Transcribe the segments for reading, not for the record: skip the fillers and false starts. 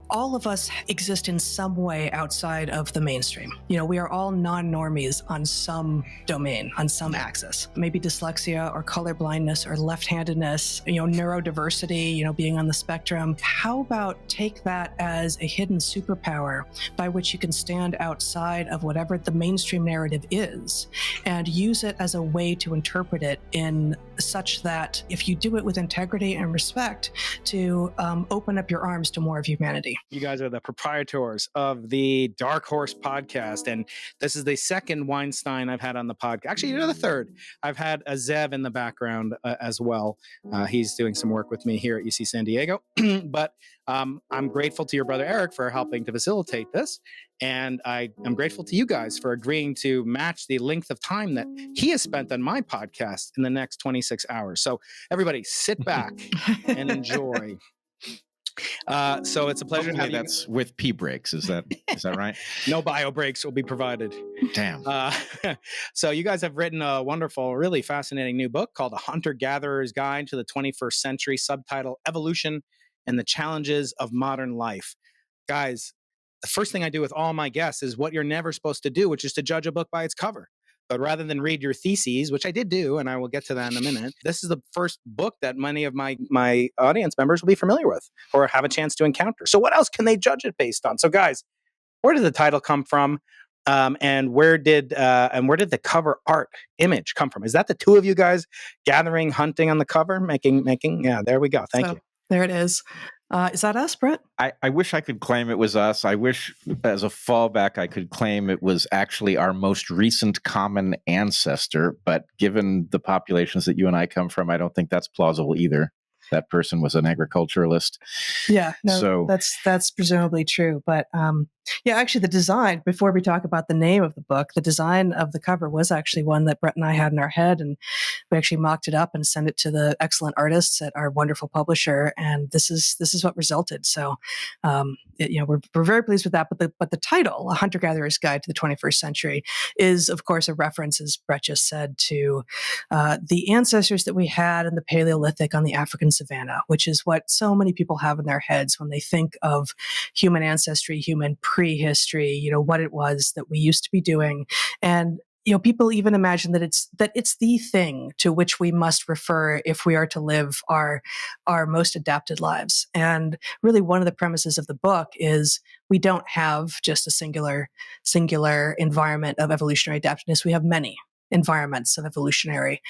all of us exist in some way outside of the mainstream. We are all non-normies on some domain, on some axis. Maybe dyslexia or colorblindness or left-handedness, neurodiversity, being on the spectrum. How about take that as a hidden superpower by which you can stand outside of whatever the mainstream narrative is and use it as a way to interpret it in such that if you do it with integrity and respect, to open up your arms to more of humanity. You guys are the proprietors of the Dark Horse podcast, and this is the second Weinstein I've had on the podcast. Actually, you're the third. I've had a Zev in the background as well. He's doing some work with me here at UC San Diego, but I'm grateful to your brother Eric for helping to facilitate this, and I am grateful to you guys for agreeing to match the length of time that he has spent on my podcast in the next 26 hours. So everybody sit back and enjoy. So it's a pleasure. Hopefully that's with pee breaks. Is that right? No bio breaks will be provided. Damn. So you guys have written a wonderful, really fascinating new book called A Hunter-Gatherer's Guide to the 21st Century, subtitle Evolution and the Challenges of Modern Life. Guys, the first thing I do with all my guests is what you're never supposed to do, which is to judge a book by its cover. But rather than read your theses, which I did do, and I will get to that in a minute, this is the first book that many of my audience members will be familiar with or have a chance to encounter. So what else can they judge it based on? So guys, where did the title come from? And where did the cover art image come from? Is that the two of you guys gathering, hunting on the cover, making? Yeah, there we go. Thank you. There it is. Is that us, Bret? I wish I could claim it was us. I wish as a fallback I could claim it was actually our most recent common ancestor. But given the populations that you and I come from, I don't think that's plausible either. That person was an agriculturalist. Yeah, no, so that's presumably true. But actually the design, before we talk about the name of the book, the design of the cover was actually one that Bret and I had in our head, and we actually mocked it up and sent it to the excellent artists at our wonderful publisher, and this is what resulted. So we're very pleased with that. But the title, A Hunter-Gatherer's Guide to the 21st Century, is of course a reference, as Bret just said, to the ancestors that we had in the Paleolithic on the African savanna, which is what so many people have in their heads when they think of human ancestry, human prehistory, what it was that we used to be doing. And people even imagine that it's the thing to which we must refer if we are to live our most adapted lives. And really one of the premises of the book is we don't have just a singular environment of evolutionary adaptedness. We have many environments of evolutionary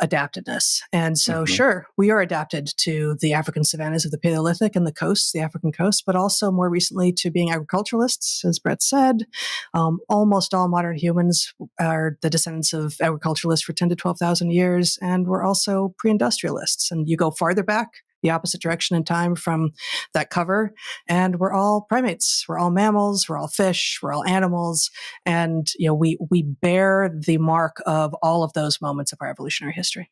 adaptedness. And so, sure, we are adapted to the African savannas of the Paleolithic and the coasts, the African coast, but also more recently to being agriculturalists, as Bret said. Almost all modern humans are the descendants of agriculturalists for 10 to 12,000 years, and we're also pre-industrialists. And you go farther back, the opposite direction in time from that cover, and we're all primates, we're all mammals, we're all fish, we're all animals, and we bear the mark of all of those moments of our evolutionary history.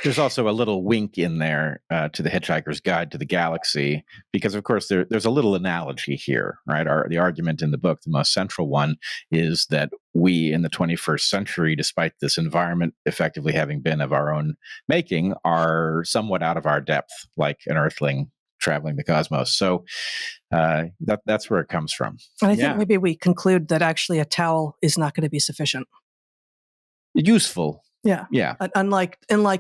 There's also a little wink in there to the Hitchhiker's Guide to the Galaxy, because of course there's a little analogy here, right? The argument in the book, the most central one, is that we in the 21st century, despite this environment effectively having been of our own making, are somewhat out of our depth, like an earthling traveling the cosmos. So that's where it comes from. And I think maybe we conclude that actually a towel is not going to be sufficient. Useful. Yeah. Unlike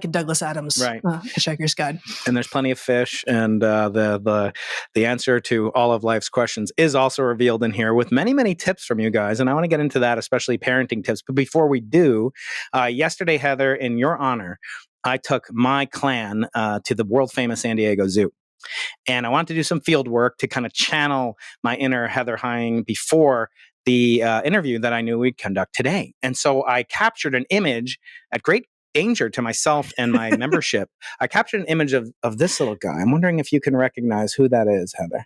Douglas Adams' right. Hitchhiker's Guide. And there's plenty of fish, and the answer to all of life's questions is also revealed in here with many, many tips from you guys. And I want to get into that, especially parenting tips. But before we do, yesterday, Heather, in your honor, I took my clan to the world famous San Diego Zoo. And I wanted to do some field work to kind of channel my inner Heather Heying before the interview that I knew we'd conduct today. And so I captured an image at great danger to myself and my membership. I captured an image of this little guy. I'm wondering if you can recognize who that is, Heather.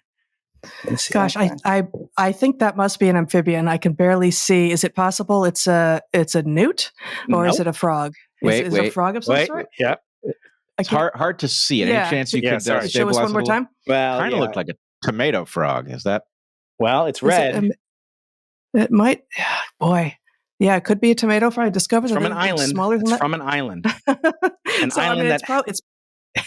Gosh, I think that must be an amphibian. I can barely see. Is it possible it's a newt, or is it a frog? Is it a frog of some sort? Yeah. It's hard to see it. Any chance you could show us one more time? Well, kind of looked like a tomato frog. Is that? Well, it's red. It might, boy. Yeah, it could be a tomato frog. I discovered from an island. Smaller than that. From an island. An island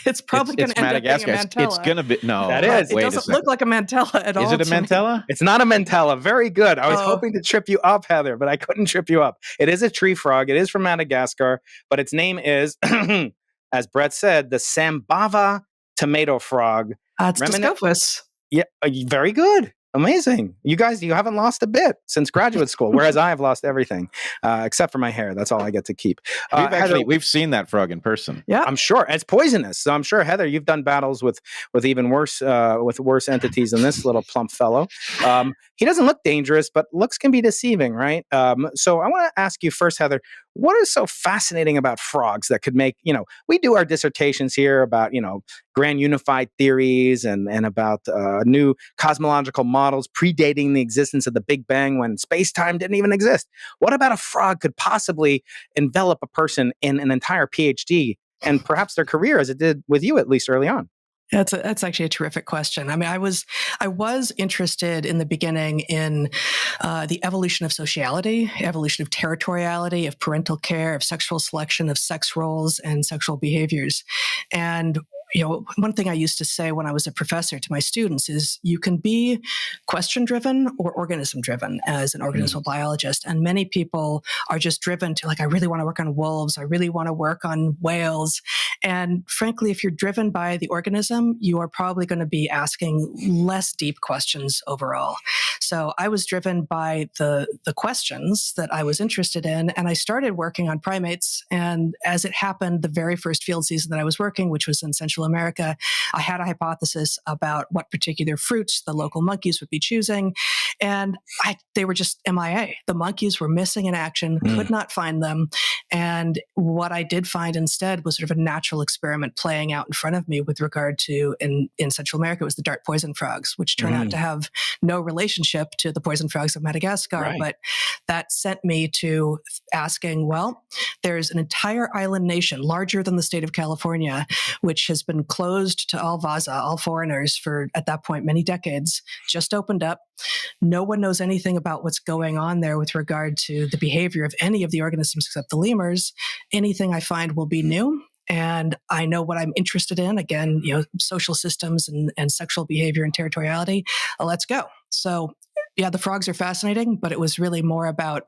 It's probably going to end up being a Mantella. It's going to be That is. It doesn't look like a Mantella at all. Is it a Mantella? It's not a Mantella. Very good. I was hoping to trip you up, Heather, but I couldn't trip you up. It is a tree frog. It is from Madagascar, but its name is, as Bret said, the Sambava tomato frog. It's Discophus. Yeah, very good. Amazing. You guys, you haven't lost a bit since graduate school, whereas I have lost everything, except for my hair. That's all I get to keep. We've seen that frog in person. Yeah, I'm sure. It's poisonous. So I'm sure, Heather, you've done battles with even worse entities than this little plump fellow. He doesn't look dangerous, but looks can be deceiving, right? So I want to ask you first, Heather, what is so fascinating about frogs that could make, we do our dissertations here about, grand unified theories and about new cosmological models predating the existence of the Big Bang when space-time didn't even exist. What about a frog could possibly envelop a person in an entire PhD and perhaps their career, as it did with you, at least early on? That's actually a terrific question. I mean, I was interested in the beginning in the evolution of sociality, evolution of territoriality, of parental care, of sexual selection, of sex roles and sexual behaviors. And one thing I used to say when I was a professor to my students is you can be question-driven or organism-driven as an organismal biologist. And many people are just driven to I really want to work on wolves. I really want to work on whales. And frankly, if you're driven by the organism, you are probably going to be asking less deep questions overall. So I was driven by the questions that I was interested in, and I started working on primates. And as it happened, the very first field season that I was working, which was in Central America, I had a hypothesis about what particular fruits the local monkeys would be choosing. And they were just MIA. The monkeys were missing in action, could not find them. And what I did find instead was sort of a natural experiment playing out in front of me with regard to, in Central America, it was the dart poison frogs, which turned out to have no relationship to the poison frogs of Madagascar. Right. But that sent me to asking, well, there's an entire island nation larger than the state of California, which has been closed to all Vaza, all foreigners for, at that point, many decades, just opened up. No one knows anything about what's going on there with regard to the behavior of any of the organisms except the lemurs. Anything I find will be new. And I know what I'm interested in. Again, social systems and sexual behavior and territoriality. Let's go. So yeah, the frogs are fascinating, but it was really more about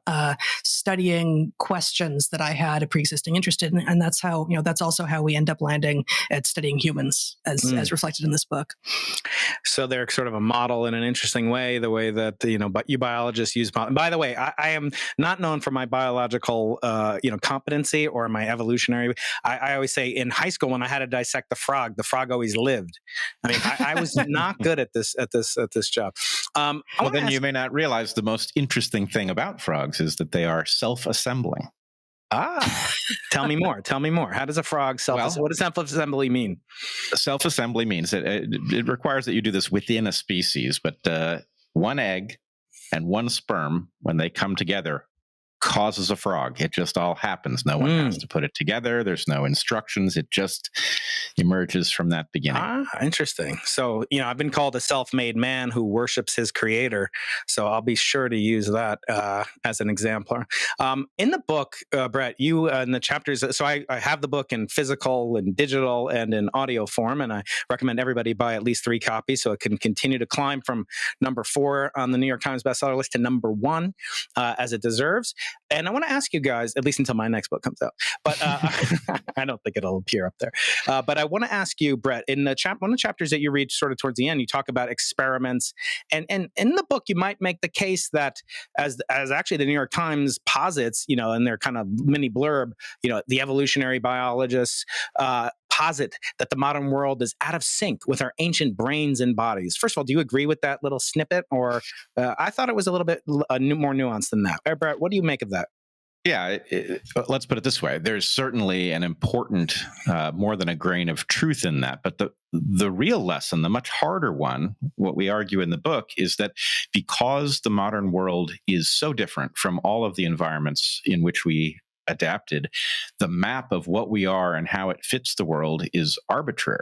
studying questions that I had a pre-existing interest in. And that's how, that's also how we end up landing at studying humans as reflected in this book. So they're sort of a model in an interesting way, the way that, but you biologists use. By the way, I am not known for my biological, competency or my evolutionary. I always say in high school, when I had to dissect the frog always lived. I mean, I was not good at this job. Well, then you may not realize the most interesting thing about frogs is that they are self-assembling. Tell me more. How does a frog what does self-assembly mean? Self-assembly means that it requires that you do this within a species, but one egg and one sperm, when they come together, causes a frog. It just all happens. No one has to put it together. There's no instructions. It just emerges from that beginning. Interesting. So, I've been called a self-made man who worships his creator. So I'll be sure to use that as an exemplar. In the book, Bret, you in the chapters, so I have the book in physical and digital and in audio form, and I recommend everybody buy at least 3 copies so it can continue to climb from number 4 on the New York Times bestseller list to number 1 as it deserves. And I want to ask you guys, at least until my next book comes out, but I don't think it'll appear up there. But I want to ask you, Bret, in one of the chapters that you read sort of towards the end, you talk about experiments. And in the book, you might make the case that as actually the New York Times posits, in their kind of mini blurb, the evolutionary biologists posit that the modern world is out of sync with our ancient brains and bodies. First of all, do you agree with that little snippet? Or I thought it was a little bit more nuanced than that. Bret, what do you make of that? Yeah, let's put it this way. There's certainly an important, more than a grain of truth in that. But the real lesson, the much harder one, what we argue in the book, is that because the modern world is so different from all of the environments in which we adapted, the map of what we are and how it fits the world is arbitrary.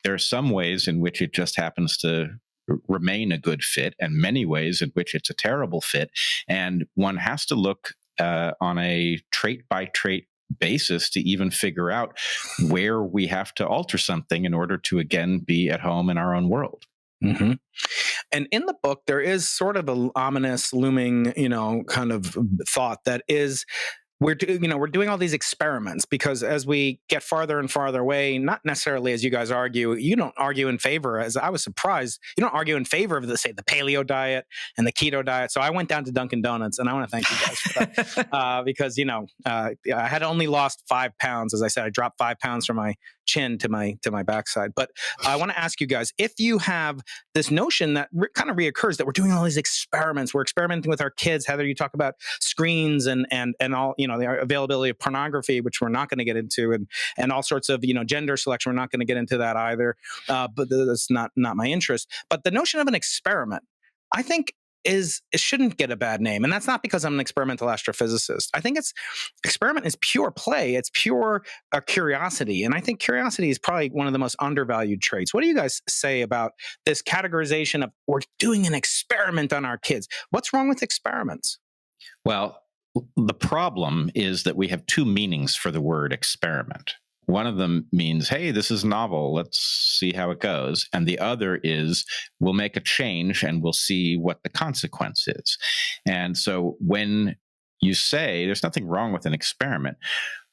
There are some ways in which it just happens to remain a good fit, and many ways in which it's a terrible fit. And one has to look on a trait-by-trait basis to even figure out where we have to alter something in order to, again, be at home in our own world. Mm-hmm. And in the book, there is sort of an ominous looming, kind of thought that is, we're doing all these experiments because as we get farther and farther away, not necessarily as you guys argue, you don't argue in favor, as I was surprised, you don't argue in favor of the paleo diet and the keto diet. So I went down to Dunkin' Donuts, and I want to thank you guys for that because, I had only lost 5 pounds. As I said, I dropped 5 pounds from my chin to my backside. But I want to ask you guys, if you have this notion that kind of reoccurs, that we're doing all these experiments, we're experimenting with our kids. Heather, you talk about screens and all, the availability of pornography, which we're not going to get into, and all sorts of, gender selection. We're not going to get into that either. But that's not my interest. But the notion of an experiment, I think, it shouldn't get a bad name. And that's not because I'm an experimental astrophysicist. I think experiment is pure play. It's pure curiosity. And I think curiosity is probably one of the most undervalued traits. What do you guys say about this categorization of we're doing an experiment on our kids? What's wrong with experiments? Well, the problem is that we have two meanings for the word experiment. One of them means, hey, this is novel, let's see how it goes. And the other is, we'll make a change and we'll see what the consequence is. And so when you say there's nothing wrong with an experiment,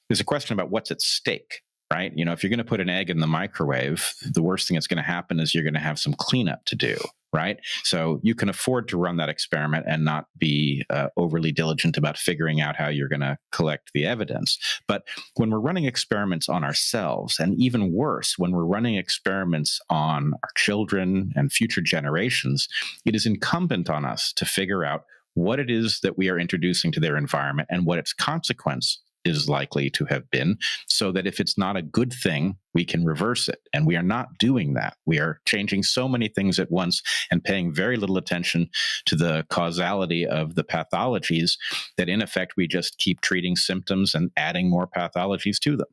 there's a question about what's at stake, right? If you're going to put an egg in the microwave, the worst thing that's going to happen is you're going to have some cleanup to do, right? So you can afford to run that experiment and not be overly diligent about figuring out how you're going to collect the evidence. But when we're running experiments on ourselves, and even worse, when we're running experiments on our children and future generations, it is incumbent on us to figure out what it is that we are introducing to their environment and what its consequence is likely to have been, so that if it's not a good thing, we can reverse it. And we are not doing that. We are changing so many things at once and paying very little attention to the causality of the pathologies that, in effect, we just keep treating symptoms and adding more pathologies to them.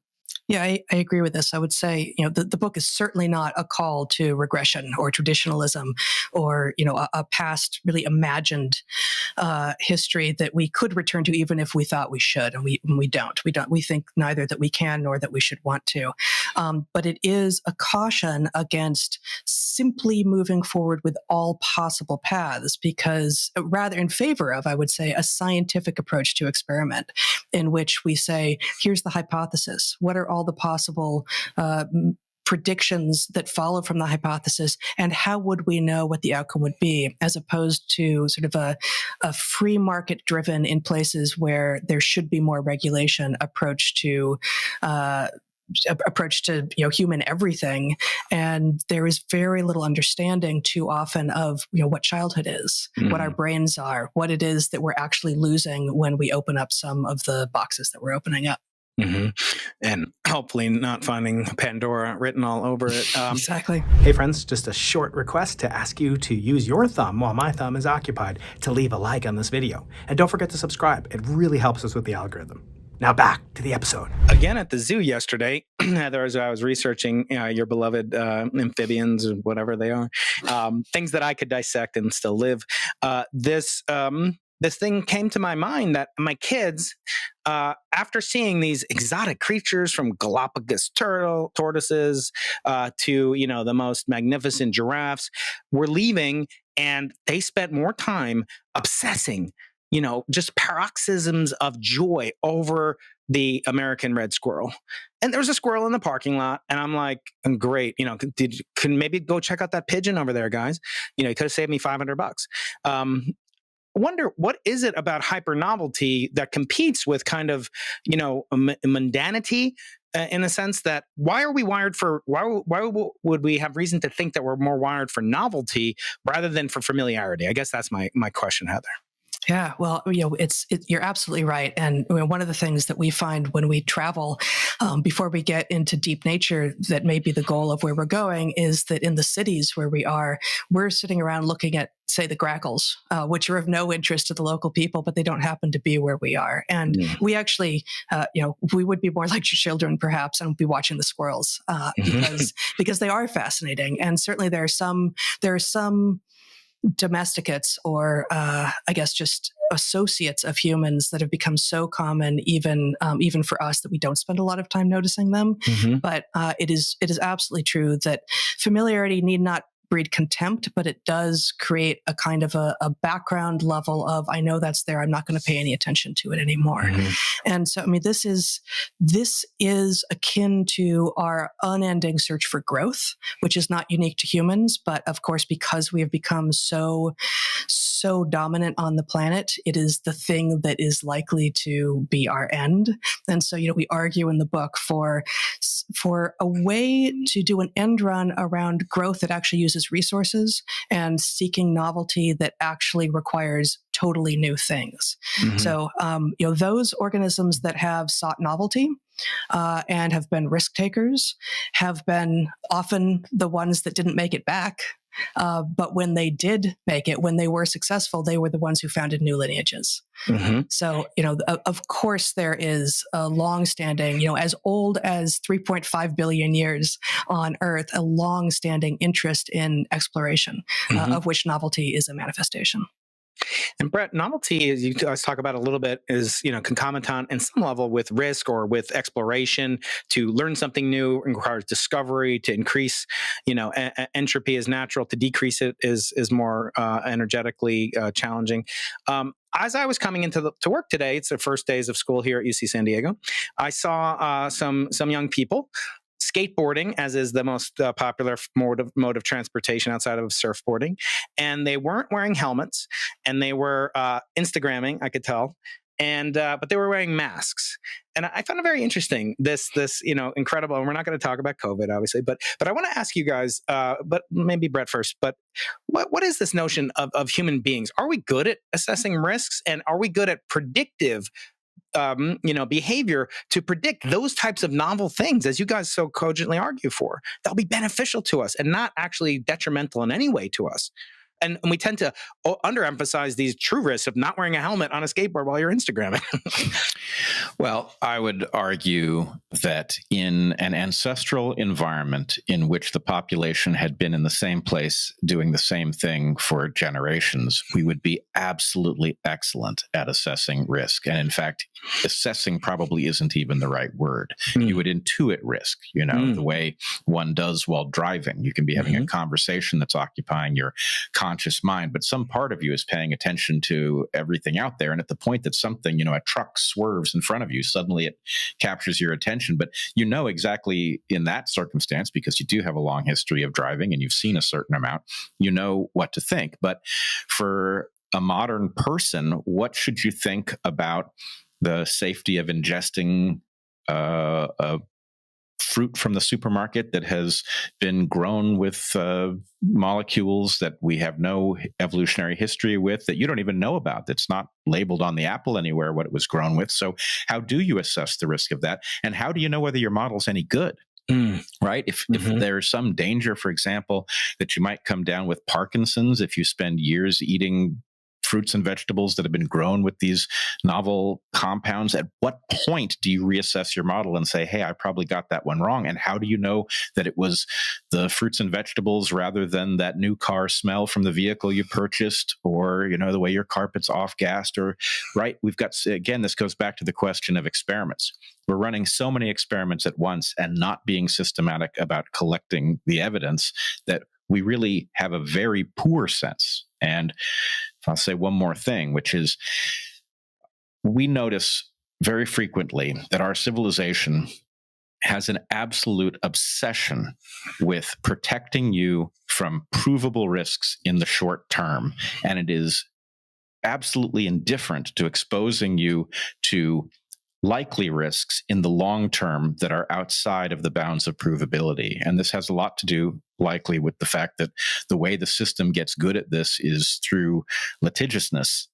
Yeah, I agree with this. I would say, the book is certainly not a call to regression or traditionalism or, a past really imagined history that we could return to even if we thought we should. And we don't. We think neither that we can nor that we should want to. But it is a caution against simply moving forward with all possible paths, because rather in favor of, I would say, a scientific approach to experiment in which we say, here's the hypothesis. What are all the possible predictions that follow from the hypothesis, and how would we know what the outcome would be, as opposed to sort of a free market driven, in places where there should be more regulation, approach to human everything. And there is very little understanding too often of what childhood is, what our brains are, what it is that we're actually losing when we open up some of the boxes that we're opening up. Mm-hmm. And hopefully not finding Pandora written all over it. Exactly. Hey friends, just a short request to ask you to use your thumb while my thumb is occupied to leave a like on this video. And don't forget to subscribe. It really helps us with the algorithm. Now back to the episode. Again, at the zoo yesterday, Heather, as I was researching your beloved amphibians or whatever they are, things that I could dissect and still live, this thing came to my mind that my kids, after seeing these exotic creatures from Galapagos tortoises to, the most magnificent giraffes, were leaving, and they spent more time obsessing, just paroxysms of joy over the American red squirrel. And there was a squirrel in the parking lot, and I'm like, great, can maybe go check out that pigeon over there, guys. You could have saved me $500. Wonder, what is it about hyper novelty that competes with kind of, mundanity, in a sense that why would we have reason to think that we're more wired for novelty rather than for familiarity? I guess that's my question, Heather. Yeah, well, you're absolutely right. And one of the things that we find when we travel, before we get into deep nature, that may be the goal of where we're going, is that in the cities where we're sitting around looking at, say, the grackles, which are of no interest to the local people, but they don't happen to be where we are. And we actually, we would be more like your children, perhaps, and be watching the squirrels because they are fascinating. And certainly there are some domesticates or I guess just associates of humans that have become so common, even for us, that we don't spend a lot of time noticing them. Mm-hmm. But it is absolutely true that familiarity need not breed contempt, but it does create a kind of a background level of, I know that's there, I'm not going to pay any attention to it anymore. Mm-hmm. And so, I mean, this is akin to our unending search for growth, which is not unique to humans, but of course, because we have become so dominant on the planet, it is the thing that is likely to be our end. And so, we argue in the book for a way to do an end run around growth that actually uses resources and seeking novelty that actually requires totally new things. Mm-hmm. So, those organisms that have sought novelty and have been risk takers have been often the ones that didn't make it back. But when they did make it, when they were successful, they were the ones who founded new lineages. Mm-hmm. So, of course, there is a long-standing, as old as 3.5 billion years on Earth, a long-standing interest in exploration, Mm-hmm. of which novelty is a manifestation. And Bret, novelty, as you guys talk about a little bit, is concomitant in some level with risk or with exploration. To learn something new requires discovery. To increase, entropy is natural. To decrease it is more energetically challenging. As I was coming into to work today, it's the first days of school here at UC San Diego. I saw some young people skateboarding, as is the most popular mode of transportation outside of surfboarding, and they weren't wearing helmets, and they were Instagramming, I could tell, and but they were wearing masks, and I found it very interesting. This incredible. And we're not going to talk about COVID, obviously, but I want to ask you guys, but maybe Bret first. But what is this notion of human beings? Are we good at assessing risks, and are we good at predictive behavior to predict those types of novel things, as you guys so cogently argue for? They'll be beneficial to us and not actually detrimental in any way to us. And we tend to underemphasize these true risks of not wearing a helmet on a skateboard while you're Instagramming. Well, I would argue that in an ancestral environment in which the population had been in the same place doing the same thing for generations, we would be absolutely excellent at assessing risk. And in fact, assessing probably isn't even the right word. You would intuit risk, the way one does while driving. You can be having a conversation that's occupying your conscious mind, but some part of you is paying attention to everything out there. And at the point that something, a truck swerves in front of you, suddenly it captures your attention. But exactly in that circumstance, because you do have a long history of driving and you've seen a certain amount, what to think. But for a modern person, what should you think about the safety of ingesting a fruit from the supermarket that has been grown with molecules that we have no evolutionary history with, that you don't even know about, that's not labeled on the apple anywhere what it was grown with? So how do you assess the risk of that? And how do you know whether your model's any good? Right? If there's some danger, for example, that you might come down with Parkinson's if you spend years eating fruits and vegetables that have been grown with these novel compounds, at what point do you reassess your model and say, hey, I probably got that one wrong? And how do you know that it was the fruits and vegetables rather than that new car smell from the vehicle you purchased, or, the way your carpet's off-gassed? Or, right, we've got, again, this goes back to the question of experiments. We're running so many experiments at once and not being systematic about collecting the evidence that we really have a very poor sense. And I'll say one more thing, which is we notice very frequently that our civilization has an absolute obsession with protecting you from provable risks in the short term. And it is absolutely indifferent to exposing you to likely risks in the long term that are outside of the bounds of provability. And this has a lot to do, likely, with the fact that the way the system gets good at this is through litigiousness.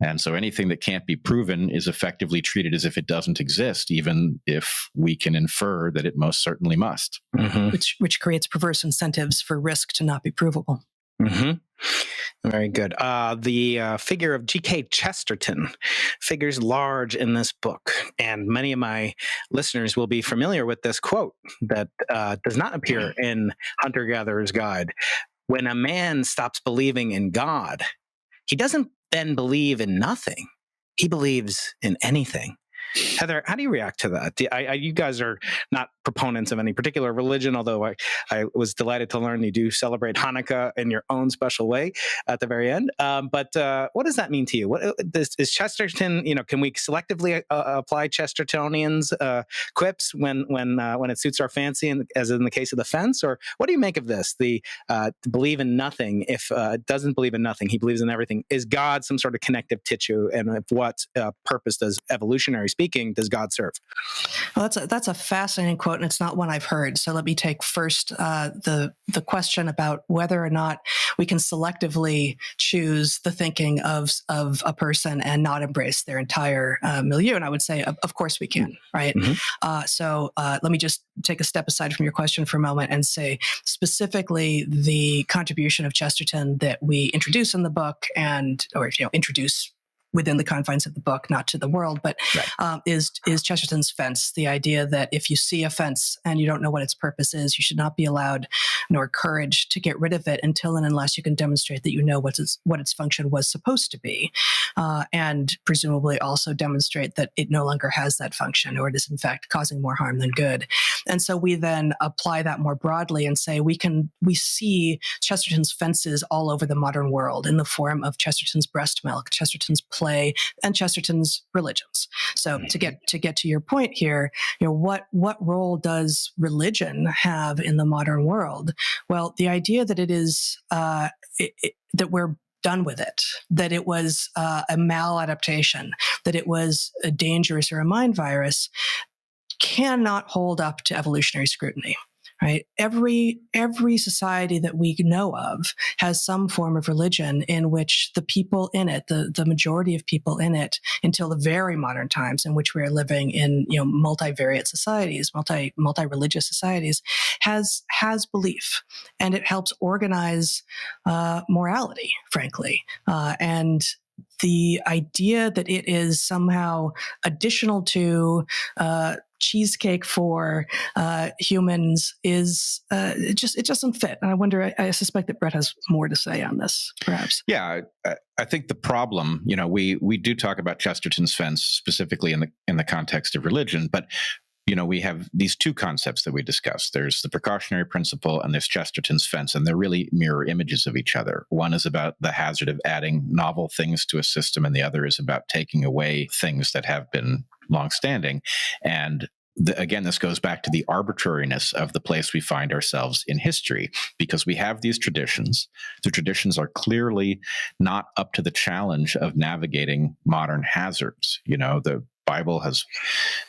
And so anything that can't be proven is effectively treated as if it doesn't exist, even if we can infer that it most certainly must. Which creates perverse incentives for risk to not be provable. Very good. The figure of G.K. Chesterton figures large in this book, and many of my listeners will be familiar with this quote that does not appear in Hunter-Gatherer's Guide. when a man stops believing in God, he doesn't then believe in nothing. He believes in anything. Heather, how do you react to that? You guys are not proponents of any particular religion, although I was delighted to learn you do celebrate Hanukkah in your own special way at the very end. But what does that mean to you? What is Chesterton? Can we selectively apply Chestertonians quips when it suits our fancy, and as in the case of the fence? Or what do you make of this? The believe in nothing. If doesn't believe in nothing, he believes in everything. Is God some sort of connective tissue? And what purpose does evolutionary speaking does God serve? Well, that's a fascinating quote, and it's not one I've heard. So let me take first the question about whether or not we can selectively choose the thinking of a person and not embrace their entire milieu. And I would say, of course we can, right? Mm-hmm. So let me just take a step aside from your question for a moment and say specifically the contribution of Chesterton that we introduce in the book or introduce within the confines of the book, not to the world, but right. is Chesterton's fence. The idea that if you see a fence and you don't know what its purpose is, you should not be allowed nor courage to get rid of it until and unless you can demonstrate that you know what its function was supposed to be, and presumably also demonstrate that it no longer has that function, or it is in fact causing more harm than good. And so we then apply that more broadly and say we see Chesterton's fences all over the modern world in the form of Chesterton's breast milk, Chesterton's play, and Chesterton's religions. So to get to your point here, what role does religion have in the modern world? Well, the idea that it is that we're done with it, that it was a maladaptation, that it was a dangerous or a mind virus, cannot hold up to evolutionary scrutiny. Right? Every society that we know of has some form of religion in which the people in it, the majority of people in it, until the very modern times in which we are living in, multivariate societies, multi-religious societies, has belief, and it helps organize morality, frankly, and the idea that it is somehow additional to cheesecake for humans is it just doesn't fit. And I wonder, I suspect that Bret has more to say on this, perhaps. Yeah, I think the problem, we do talk about Chesterton's fence specifically in the context of religion, but we have these two concepts that we discussed. There's the precautionary principle and there's Chesterton's fence, and they're really mirror images of each other. One is about the hazard of adding novel things to a system, and the other is about taking away things that have been longstanding. And again, this goes back to the arbitrariness of the place we find ourselves in history, because we have these traditions. The traditions are clearly not up to the challenge of navigating modern hazards. The Bible has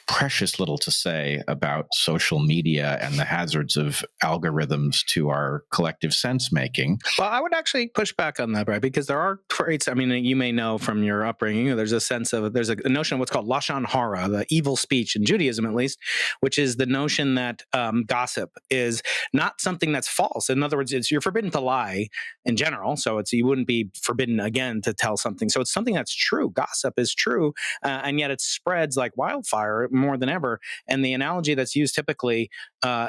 precious little to say about social media and the hazards of algorithms to our collective sense making. Well, I would actually push back on that, Brad, because there are traits. I mean, you may know from your upbringing, there's a notion of what's called lashon hara, the evil speech in Judaism, at least, which is the notion that gossip is not something that's false. In other words, you're forbidden to lie in general, so you wouldn't be forbidden again to tell something. So it's something that's true. Gossip is true, and yet it's spreads like wildfire more than ever. And the analogy that's used typically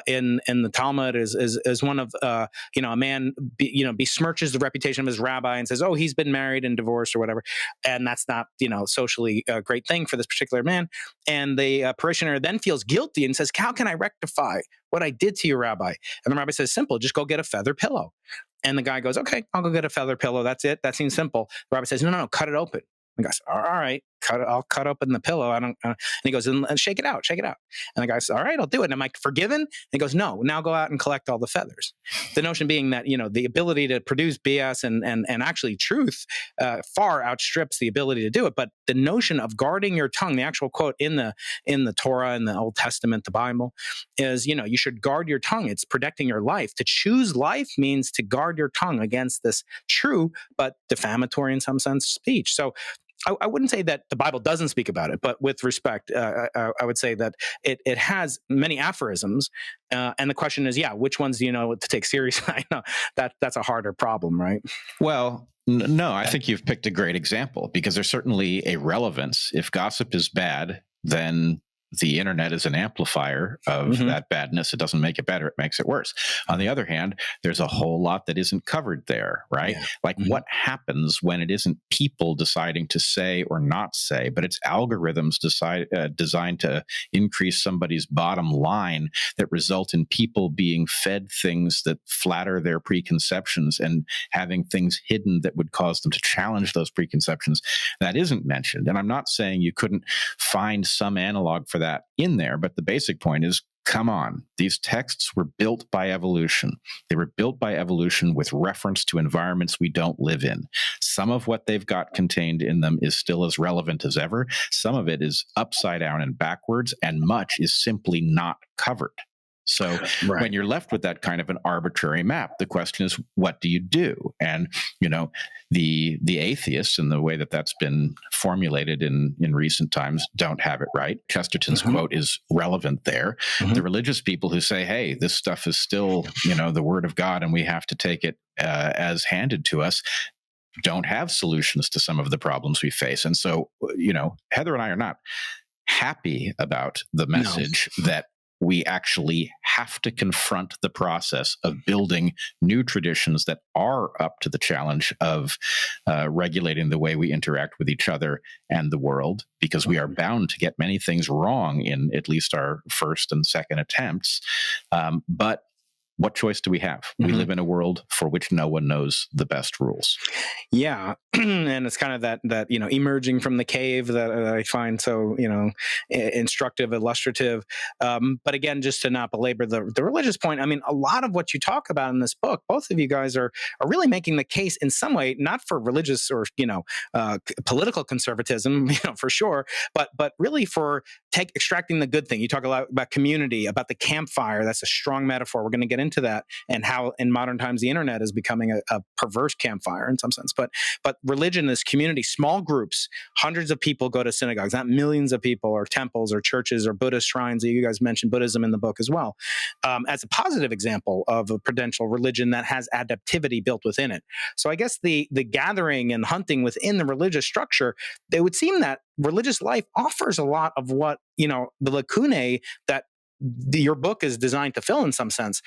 in the Talmud is one of a man besmirches the reputation of his rabbi and says, oh, he's been married and divorced or whatever, and that's not socially a great thing for this particular man. And the parishioner then feels guilty and says, how can I rectify what I did to your rabbi? And the rabbi says, simple, just go get a feather pillow. And the guy goes, okay, I'll go get a feather pillow. That's it. That seems simple. The rabbi says, no, cut it open. The guy says, all right, I'll cut open the pillow. And he goes, and shake it out. And the guy says, all right, I'll do it. And am I forgiven? And he goes, no, now go out and collect all the feathers. The notion being that, the ability to produce BS and actually truth far outstrips the ability to do it. But the notion of guarding your tongue, the actual quote in the Torah, in the Old Testament, the Bible, is, you should guard your tongue. It's protecting your life. To choose life means to guard your tongue against this true, but defamatory in some sense speech. So I wouldn't say that the Bible doesn't speak about it, but with respect, I would say that it has many aphorisms, and the question is, which ones do you know to take seriously? I know that's a harder problem, right? Well, no, I think you've picked a great example, because there's certainly a relevance. If gossip is bad, then the internet is an amplifier of that badness. It doesn't make it better. It makes it worse. On the other hand, there's a whole lot that isn't covered there, right? Yeah. Like what happens when it isn't people deciding to say or not say, but it's algorithms designed to increase somebody's bottom line that result in people being fed things that flatter their preconceptions and having things hidden that would cause them to challenge those preconceptions. That isn't mentioned. And I'm not saying you couldn't find some analog for that in there, but the basic point is, come on, these texts were built by evolution. They were built by evolution with reference to environments we don't live in. Some of what they've got contained in them is still as relevant as ever. Some of it is upside down and backwards, and much is simply not covered. So when you're left with that kind of an arbitrary map, the question is, what do you do? And, the atheists, and the way that that's been formulated in recent times, don't have it right. Chesterton's quote is relevant there. The religious people who say, hey, this stuff is still, the word of God, and we have to take it as handed to us, don't have solutions to some of the problems we face. And so, Heather and I are not happy about the message that we actually have to confront the process of building new traditions that are up to the challenge of regulating the way we interact with each other and the world, because we are bound to get many things wrong in at least our first and second attempts. But what choice do we have? We live in a world for which no one knows the best rules. Yeah. And it's kind of that, emerging from the cave that I find so, instructive, illustrative. But again, just to not belabor the religious point, I mean, a lot of what you talk about in this book, both of you guys are really making the case in some way, not for religious or, political conservatism, for sure, but really for extracting the good thing. You talk a lot about community, about the campfire. That's a strong metaphor. We're going to get into that, and how in modern times the internet is becoming a perverse campfire in some sense. But religion is community, small groups, hundreds of people go to synagogues, not millions of people, or temples or churches or Buddhist shrines. You guys mentioned Buddhism in the book as well, as a positive example of a potential religion that has adaptivity built within it. So I guess the gathering and hunting within the religious structure, it would seem that religious life offers a lot of what, the lacunae that your book is designed to fill in some sense,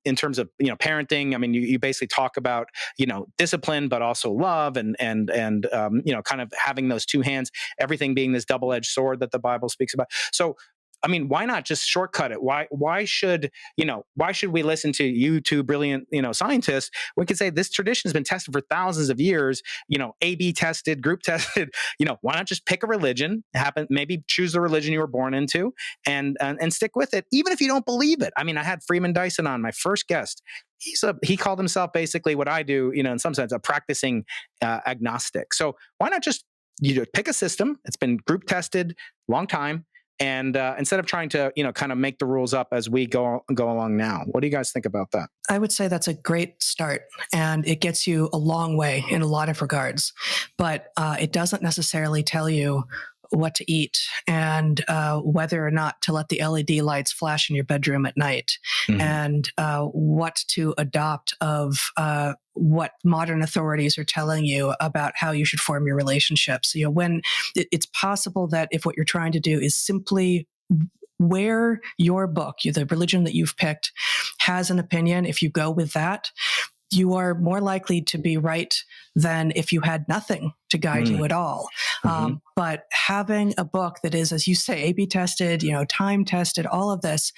in terms of, parenting. I mean, you basically talk about, discipline, but also love and kind of having those two hands, everything being this double-edged sword that the Bible speaks about. So, I mean, why not just shortcut it? Why should we listen to you two brilliant, scientists? We could say this tradition has been tested for thousands of years, A/B tested, group tested, why not just pick a religion, maybe choose the religion you were born into and stick with it, even if you don't believe it. I mean, I had Freeman Dyson on, my first guest. He called himself basically what I do, in some sense, a practicing agnostic. So why not just, pick a system? It's been group tested, long time. And instead of trying to, kind of make the rules up as we go along now. What do you guys think about that? I would say that's a great start, and it gets you a long way in a lot of regards. But it doesn't necessarily tell you what to eat and whether or not to let the LED lights flash in your bedroom at night, and what to adopt of what modern authorities are telling you about how you should form your relationships. When it's possible that if what you're trying to do is simply where your book, the religion that you've picked, has an opinion, if you go with that, you are more likely to be right than if you had nothing to guide you at all. But having a book that is, as you say, A/B tested, time tested, all of this,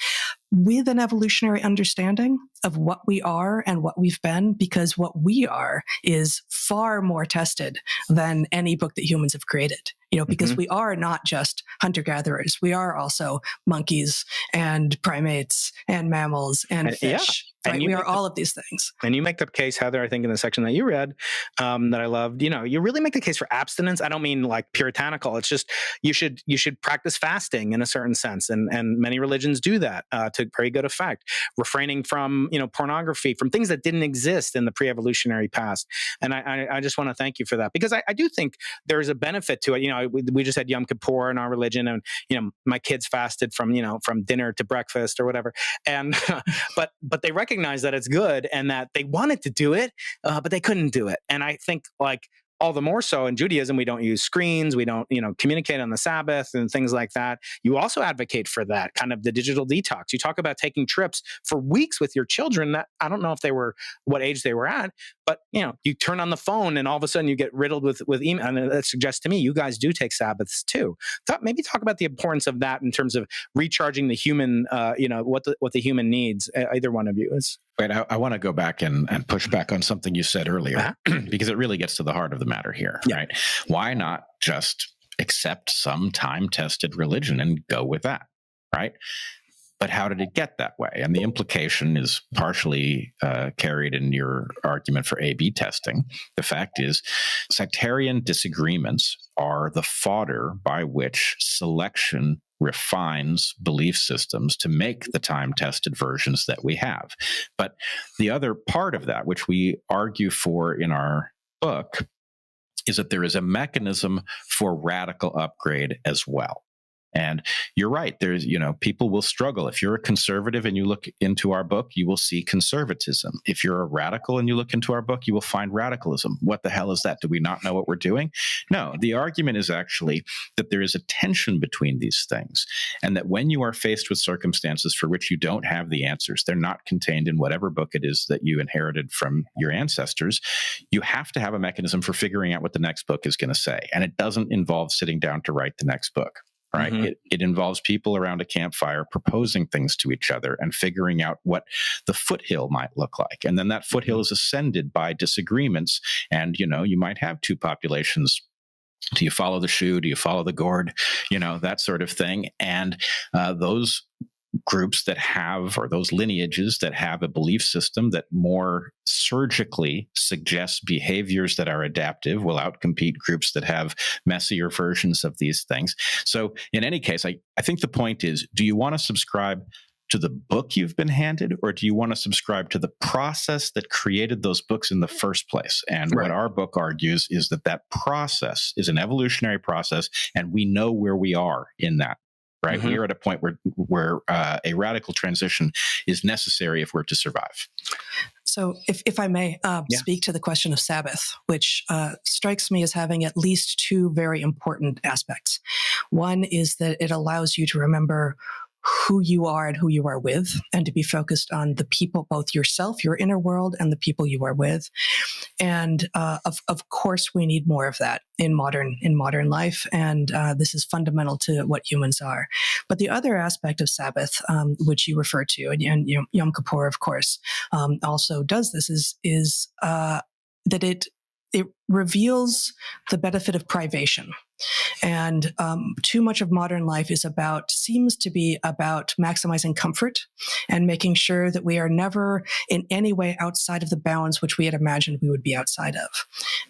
with an evolutionary understanding of what we are and what we've been, because what we are is far more tested than any book that humans have created. Because we are not just hunter-gatherers. We are also monkeys and primates and mammals and fish. Right? We are all of these things. And you make the case, Heather, I think in the section that you read, that I loved, you really make the case for abstinence. I don't mean like puritanical. It's just, you should practice fasting in a certain sense. And many religions do that to very good effect. Refraining from, pornography, from things that didn't exist in the pre-evolutionary past. And I just want to thank you for that, because I do think there's a benefit to it. We just had Yom Kippur in our religion, and, my kids fasted from dinner to breakfast or whatever. And, but they recognize that it's good and that they wanted to do it, but they couldn't do it. And I think all the more so in Judaism, we don't use screens, we don't, communicate on the Sabbath and things like that. You also advocate for that kind of the digital detox. You talk about taking trips for weeks with your children that I don't know if they were what age they were at, but you turn on the phone and all of a sudden you get riddled with email. And that suggests to me you guys do take Sabbaths too. Maybe talk about the importance of that in terms of recharging the human, what the human needs. Either one of you is. Wait, I want to go back and push back on something you said earlier, because it really gets to the heart of the matter here, right? Why not just accept some time-tested religion and go with that, right? But how did it get that way? And the implication is partially carried in your argument for A/B testing. The fact is, sectarian disagreements are the fodder by which selection refines belief systems to make the time-tested versions that we have. But the other part of that, which we argue for in our book, is that there is a mechanism for radical upgrade as well. And you're right. There's, people will struggle. If you're a conservative and you look into our book, you will see conservatism. If you're a radical and you look into our book, you will find radicalism. What the hell is that? Do we not know what we're doing? No, the argument is actually that there is a tension between these things, and that when you are faced with circumstances for which you don't have the answers, they're not contained in whatever book it is that you inherited from your ancestors, you have to have a mechanism for figuring out what the next book is going to say. And it doesn't involve sitting down to write the next book. Right. Mm-hmm. It involves people around a campfire proposing things to each other and figuring out what the foothill might look like. And then that foothill is ascended by disagreements. And, you might have two populations. Do you follow the shoe? Do you follow the gourd? That sort of thing. And those groups that have, or those lineages that have a belief system that more surgically suggests behaviors that are adaptive will outcompete groups that have messier versions of these things. So in any case, I think the point is, do you want to subscribe to the book you've been handed, or do you want to subscribe to the process that created those books in the first place? And What our book argues is that process is an evolutionary process, and we know where we are in that. Right, mm-hmm. We are at a point where a radical transition is necessary if we're to survive. So, if I may speak to the question of Sabbath, which strikes me as having at least two very important aspects. One is that it allows you to remember who you are and who you are with, and to be focused on the people, both yourself, your inner world, and the people you are with. And of course, we need more of that in modern life, and this is fundamental to what humans are. But the other aspect of Sabbath, which you refer to, and Yom Kippur, of course, also does this, is that it reveals the benefit of privation. And too much of modern life seems to be about maximizing comfort and making sure that we are never in any way outside of the bounds which we had imagined we would be outside of.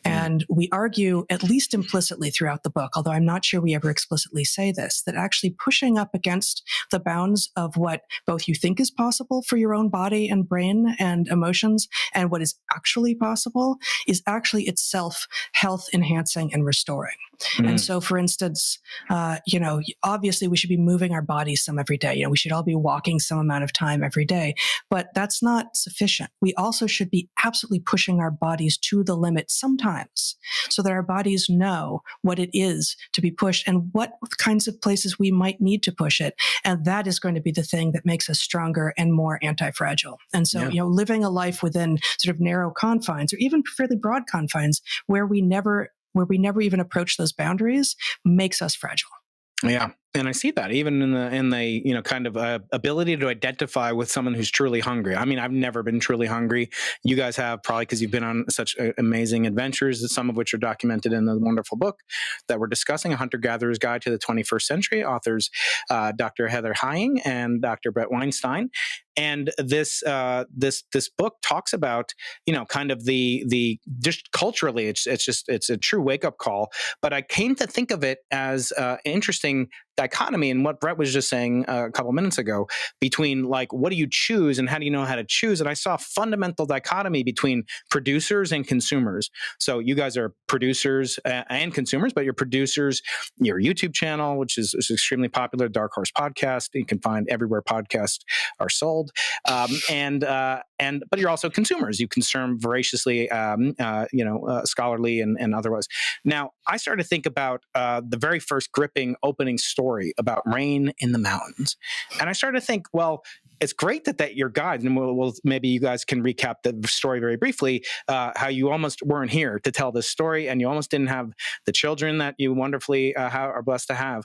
And we argue, at least implicitly throughout the book, although I'm not sure we ever explicitly say this, that actually pushing up against the bounds of what both you think is possible for your own body and brain and emotions, and what is actually possible, is actually itself health enhancing and restoring. And so, for instance, obviously we should be moving our bodies some every day. We should all be walking some amount of time every day, but that's not sufficient. We also should be absolutely pushing our bodies to the limit sometimes, so that our bodies know what it is to be pushed and what kinds of places we might need to push it. And that is going to be the thing that makes us stronger and more anti-fragile. And so, living a life within sort of narrow confines, or even fairly broad confines, where we never even approach those boundaries, makes us fragile. Yeah. And I see that even in the kind of ability to identify with someone who's truly hungry. I mean, I've never been truly hungry. You guys have, probably because you've been on such amazing adventures, some of which are documented in the wonderful book that we're discussing, A Hunter-Gatherer's Guide to the 21st Century, authors Dr. Heather Heying and Dr. Bret Weinstein. And this book talks about, kind of the just culturally, it's a true wake up call. But I came to think of it as interesting dichotomy in what Bret was just saying a couple minutes ago between like, what do you choose and how do you know how to choose? And I saw a fundamental dichotomy between producers and consumers. So you guys are producers and consumers, but you're producers, your YouTube channel, which is extremely popular, Dark Horse Podcast, you can find everywhere podcasts are sold. But you're also consumers. You consume voraciously, scholarly and otherwise. Now, I started to think about the very first gripping opening story about rain in the mountains. And I started to think, well, it's great that your guide, and we'll maybe you guys can recap the story very briefly, how you almost weren't here to tell this story, and you almost didn't have the children that you wonderfully are blessed to have.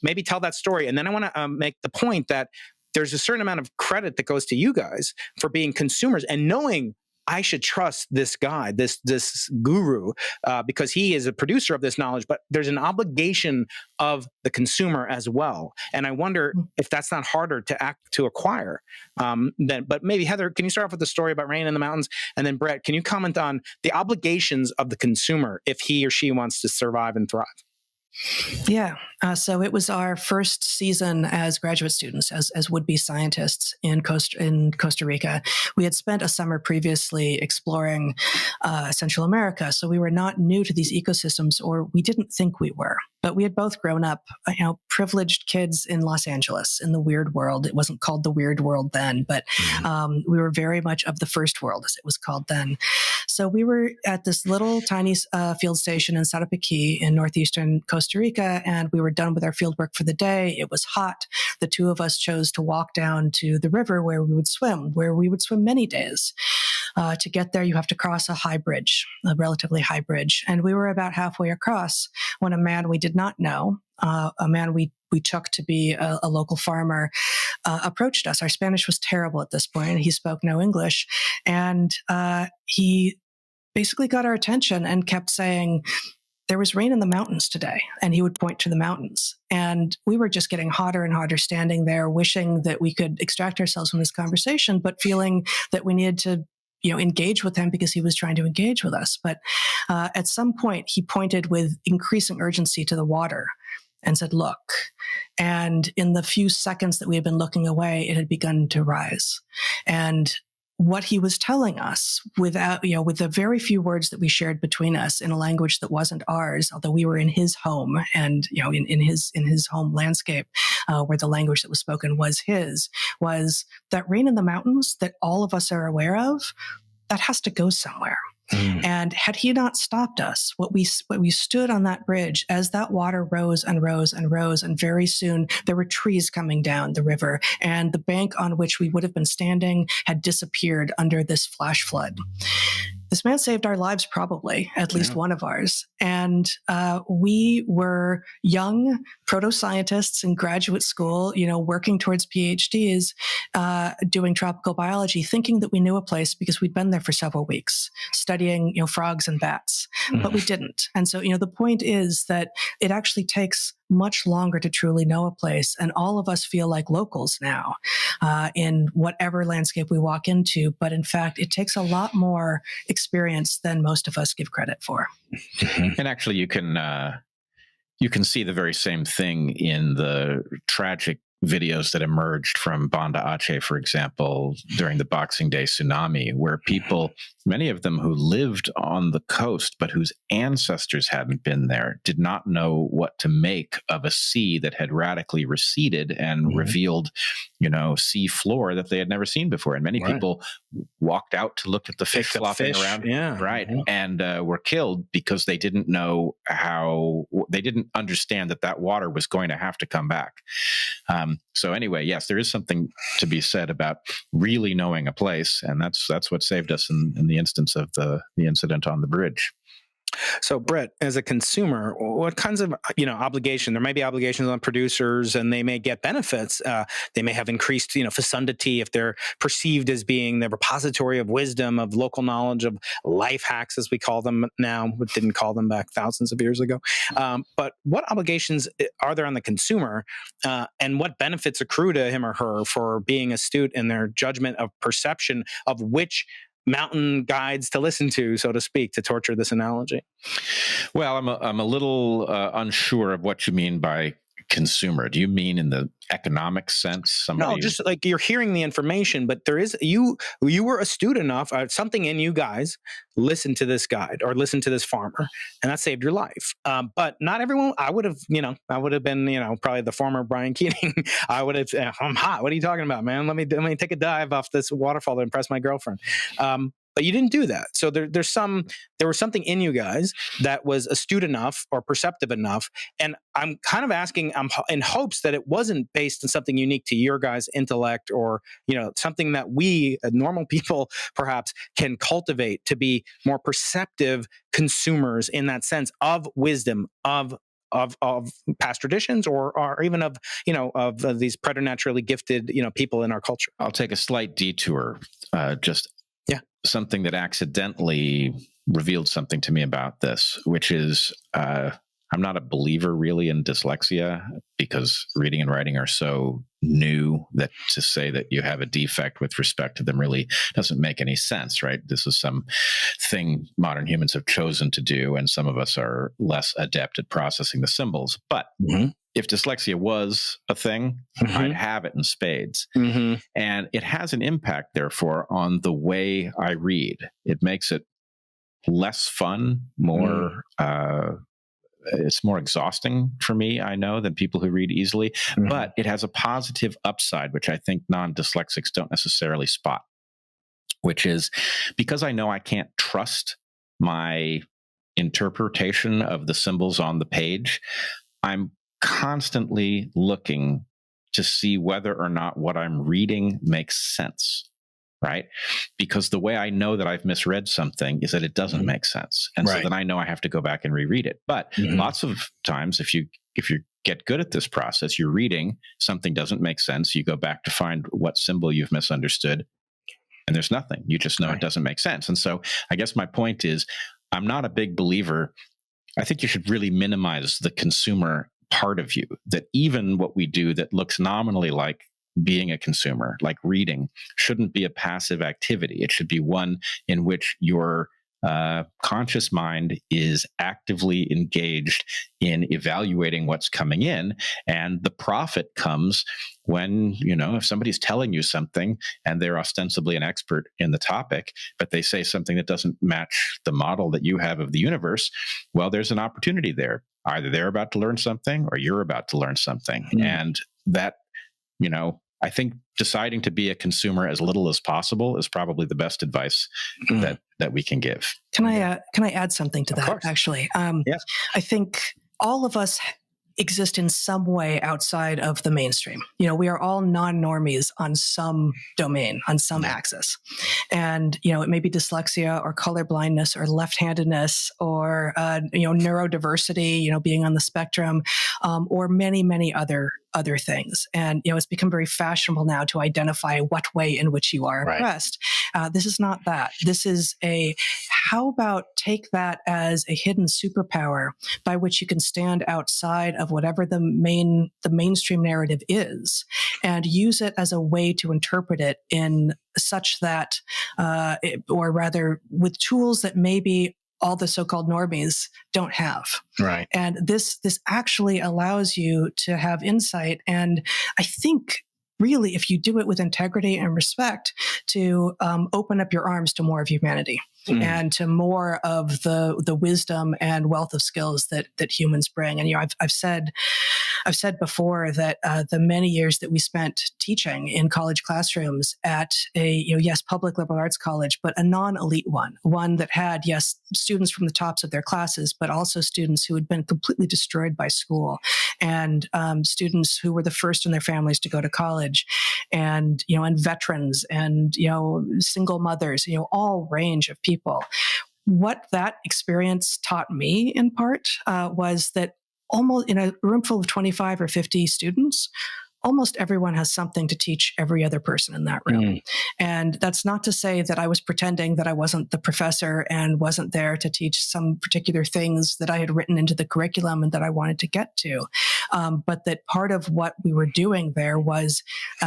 Maybe tell that story. And then I want to make the point that there's a certain amount of credit that goes to you guys for being consumers and knowing I should trust this guy, this guru, because he is a producer of this knowledge, but there's an obligation of the consumer as well. And I wonder if that's not harder to acquire. But maybe Heather, can you start off with the story about rain in the mountains? And then Bret, can you comment on the obligations of the consumer if he or she wants to survive and thrive? Yeah. So it was our first season as graduate students, as would-be scientists in Costa Rica. We had spent a summer previously exploring Central America, so we were not new to these ecosystems, or we didn't think we were. But we had both grown up, privileged kids in Los Angeles, in the weird world. It wasn't called the weird world then, but we were very much of the first world, as it was called then. So we were at this little tiny field station in Sarapiquí in northeastern Costa Rica, and we were done with our field work for the day. It was hot. The two of us chose to walk down to the river where we would swim many days. To get there, you have to cross a relatively high bridge. And we were about halfway across when a man we did not know, a man we took to be a local farmer, approached us. Our Spanish was terrible at this point. He spoke no English. And he basically got our attention and kept saying, there was rain in the mountains today. And he would point to the mountains. And we were just getting hotter and hotter standing there, wishing that we could extract ourselves from this conversation, but feeling that we needed to engage with him because he was trying to engage with us. But at some point, he pointed with increasing urgency to the water and said, look. And in the few seconds that we had been looking away, it had begun to rise. And what he was telling us with the very few words that we shared between us in a language that wasn't ours, although we were in his home and, in his home landscape, where the language that was spoken was his, was that rain in the mountains that all of us are aware of, that has to go somewhere. And had he not stopped us, what we stood on that bridge as that water rose and rose and rose, and very soon there were trees coming down the river, and the bank on which we would have been standing had disappeared under this flash flood. This man saved our lives, probably, at least one of ours. And we were young proto-scientists in graduate school, working towards PhDs, doing tropical biology, thinking that we knew a place because we'd been there for several weeks, studying, frogs and bats, but we didn't. And so, the point is that it actually takes much longer to truly know a place. And all of us feel like locals now in whatever landscape we walk into. But in fact, it takes a lot more experience than most of us give credit for. And actually, you can see the very same thing in the tragic videos that emerged from Banda Aceh, for example, during the Boxing Day tsunami, where people, many of them who lived on the coast, but whose ancestors hadn't been there, did not know what to make of a sea that had radically receded and revealed, sea floor that they had never seen before. And many people walked out to look at the fish flopping around. Yeah. Right. And were killed because they didn't know they didn't understand that water was going to have to come back. So anyway, yes, there is something to be said about really knowing a place, and that's what saved us in the instance of the incident on the bridge. So, Bret, as a consumer, what kinds of obligation? There may be obligations on producers, and they may get benefits. They may have increased fecundity if they're perceived as being the repository of wisdom, of local knowledge, of life hacks, as we call them now. We didn't call them back thousands of years ago. But what obligations are there on the consumer, and what benefits accrue to him or her for being astute in their judgment of perception of which mountain guides to listen to, so to speak, to torture this analogy? Well, I'm a little unsure of what you mean by consumer? Do you mean in the economic sense? Somebody... No, just like you're hearing the information, but there is, you were astute enough, something in you guys listen to this guide or listen to this farmer, and that saved your life. But not everyone. I would have been, probably the former Brian Keating. I would have, I'm hot. What are you talking about, man? Let me take a dive off this waterfall to impress my girlfriend. But you didn't do that. So there was something in you guys that was astute enough or perceptive enough. And I'm kind of asking, I'm in hopes that it wasn't based on something unique to your guys' intellect, or, something that we, normal people, perhaps can cultivate to be more perceptive consumers in that sense of wisdom, of past traditions, or even of these preternaturally gifted, people in our culture. I'll take a slight detour, something that accidentally revealed something to me about this, which is I'm not a believer really in dyslexia, because reading and writing are so new that to say that you have a defect with respect to them really doesn't make any sense, right? This is some thing modern humans have chosen to do, and some of us are less adept at processing the symbols. But if dyslexia was a thing, I'd have it in spades. And it has an impact, therefore, on the way I read. It makes it less fun, more it's more exhausting for me, I know, than people who read easily. But it has a positive upside, which I think non-dyslexics don't necessarily spot, which is because I know I can't trust my interpretation of the symbols on the page, I'm constantly looking to see whether or not what I'm reading makes sense, right? Because the way I know that I've misread something is that it doesn't make sense. And so then I know I have to go back and reread it. But lots of times, if you get good at this process, you're reading, something doesn't make sense, you go back to find what symbol you've misunderstood, and there's nothing. You just know it doesn't make sense. And so I guess my point is, I'm not a big believer. I think you should really minimize the consumer part of you, that even what we do that looks nominally like being a consumer, like reading, shouldn't be a passive activity. It should be one in which your conscious mind is actively engaged in evaluating what's coming in. And the profit comes when, if somebody's telling you something and they're ostensibly an expert in the topic, but they say something that doesn't match the model that you have of the universe, well, there's an opportunity there. Either they're about to learn something or you're about to learn something. And that, I think deciding to be a consumer as little as possible is probably the best advice that we can give. Can I add something to that? Actually, yes. I think all of us exist in some way outside of the mainstream. We are all non-normies on some domain, on some axis. And, it may be dyslexia or color blindness or left-handedness or, neurodiversity, being on the spectrum, or many, many other things. And, it's become very fashionable now to identify what way in which you are oppressed. This is not that. This is how about take that as a hidden superpower by which you can stand outside of whatever the mainstream narrative is, and use it as a way to interpret it in such that, or rather with tools that maybe all the so-called normies don't have. Right. And this actually allows you to have insight. And I think really, if you do it with integrity and respect, to open up your arms to more of humanity and to more of the wisdom and wealth of skills that humans bring. And I've said before that the many years that we spent teaching in college classrooms at a public liberal arts college, but a non-elite one that had students from the tops of their classes, but also students who had been completely destroyed by school, and students who were the first in their families to go to college, and and veterans, and single mothers, all range of people. What that experience taught me in part was that almost in a room full of 25 or 50 students, almost everyone has something to teach every other person in that room. And that's not to say that I was pretending that I wasn't the professor and wasn't there to teach some particular things that I had written into the curriculum and that I wanted to get to. but that part of what we were doing there was,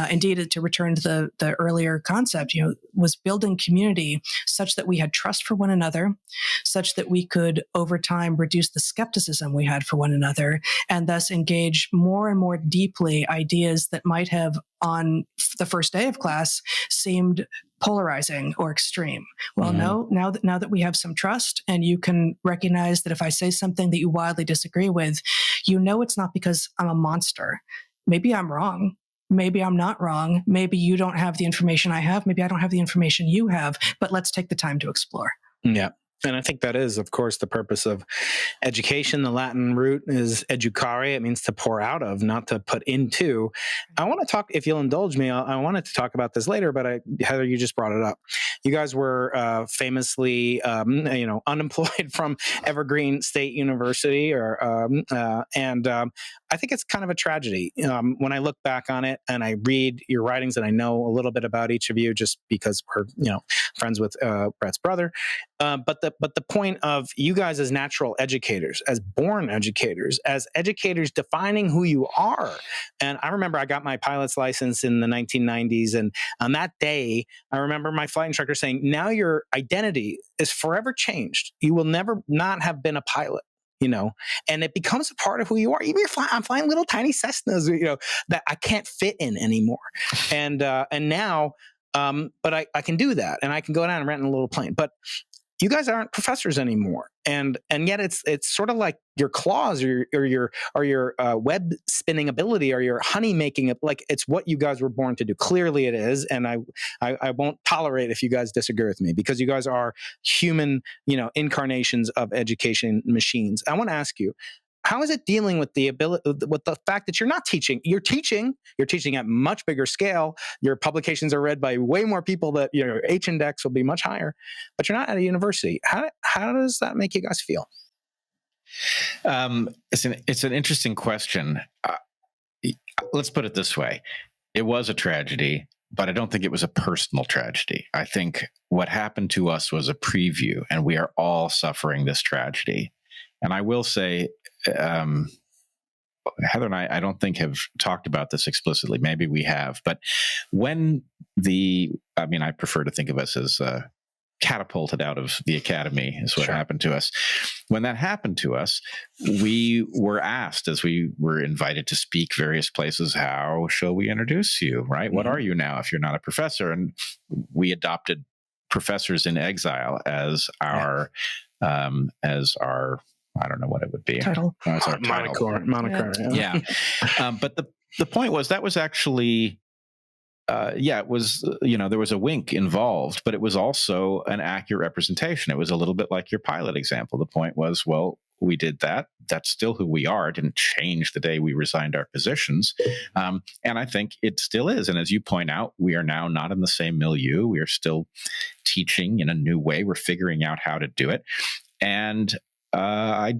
indeed, to return to the earlier concept, was building community such that we had trust for one another, such that we could, over time, reduce the skepticism we had for one another, and thus engage more and more deeply ideas that might have, on the first day of class, seemed polarizing or extreme. Well, no, now that we have some trust, and you can recognize that if I say something that you wildly disagree with, it's not because I'm a monster. Maybe I'm wrong. Maybe I'm not wrong. Maybe you don't have the information I have. Maybe I don't have the information you have, but let's take the time to explore. Yeah. And I think that is, of course, the purpose of education. The Latin root is educare. It means to pour out of, not to put into. I want to talk, if you'll indulge me, I wanted to talk about this later, but Heather, you just brought it up. You guys were famously, unemployed from Evergreen State University, and I think it's kind of a tragedy. When I look back on it and I read your writings, and I know a little bit about each of you just because we're, friends with Bret's brother. But the point of you guys as natural educators, as born educators, as educators defining who you are. And I remember I got my pilot's license in the 1990s. And on that day, I remember my flight instructor saying, now your identity is forever changed. You will never not have been a pilot. And it becomes a part of who you are. Even if I'm flying little tiny Cessnas, that I can't fit in anymore. And now, but I can do that, and I can go down and rent in a little plane. But you guys aren't professors anymore, and yet it's sort of like your claws or your web spinning ability or your honey making, like it's what you guys were born to do. Clearly, it is, and I won't tolerate if you guys disagree with me, because you guys are human, incarnations of education machines. I want to ask you, how is it dealing with the fact that you're not teaching? You're teaching at much bigger scale. Your publications are read by way more people. That your H-index will be much higher, but you're not at a university. How does that make you guys feel? It's an interesting question. Let's put it this way: it was a tragedy, but I don't think it was a personal tragedy. I think what happened to us was a preview, and we are all suffering this tragedy. And I will say, Heather and I don't think have talked about this explicitly. Maybe we have, but when I prefer to think of us as catapulted out of the academy is what happened to us. When that happened to us, we were asked, as we were invited to speak various places, how shall we introduce you, right? Mm-hmm. What are you now if you're not a professor? And we adopted professors in exile as our I don't know what it would be. Title. It's our title. Moniker. Yeah. But the point was that was actually, it was, there was a wink involved, but it was also an accurate representation. It was a little bit like your pilot example. The point was, well, we did that. That's still who we are. It didn't change the day we resigned our positions. And I think it still is. And as you point out, we are now not in the same milieu. We are still teaching in a new way. We're figuring out how to do it. And I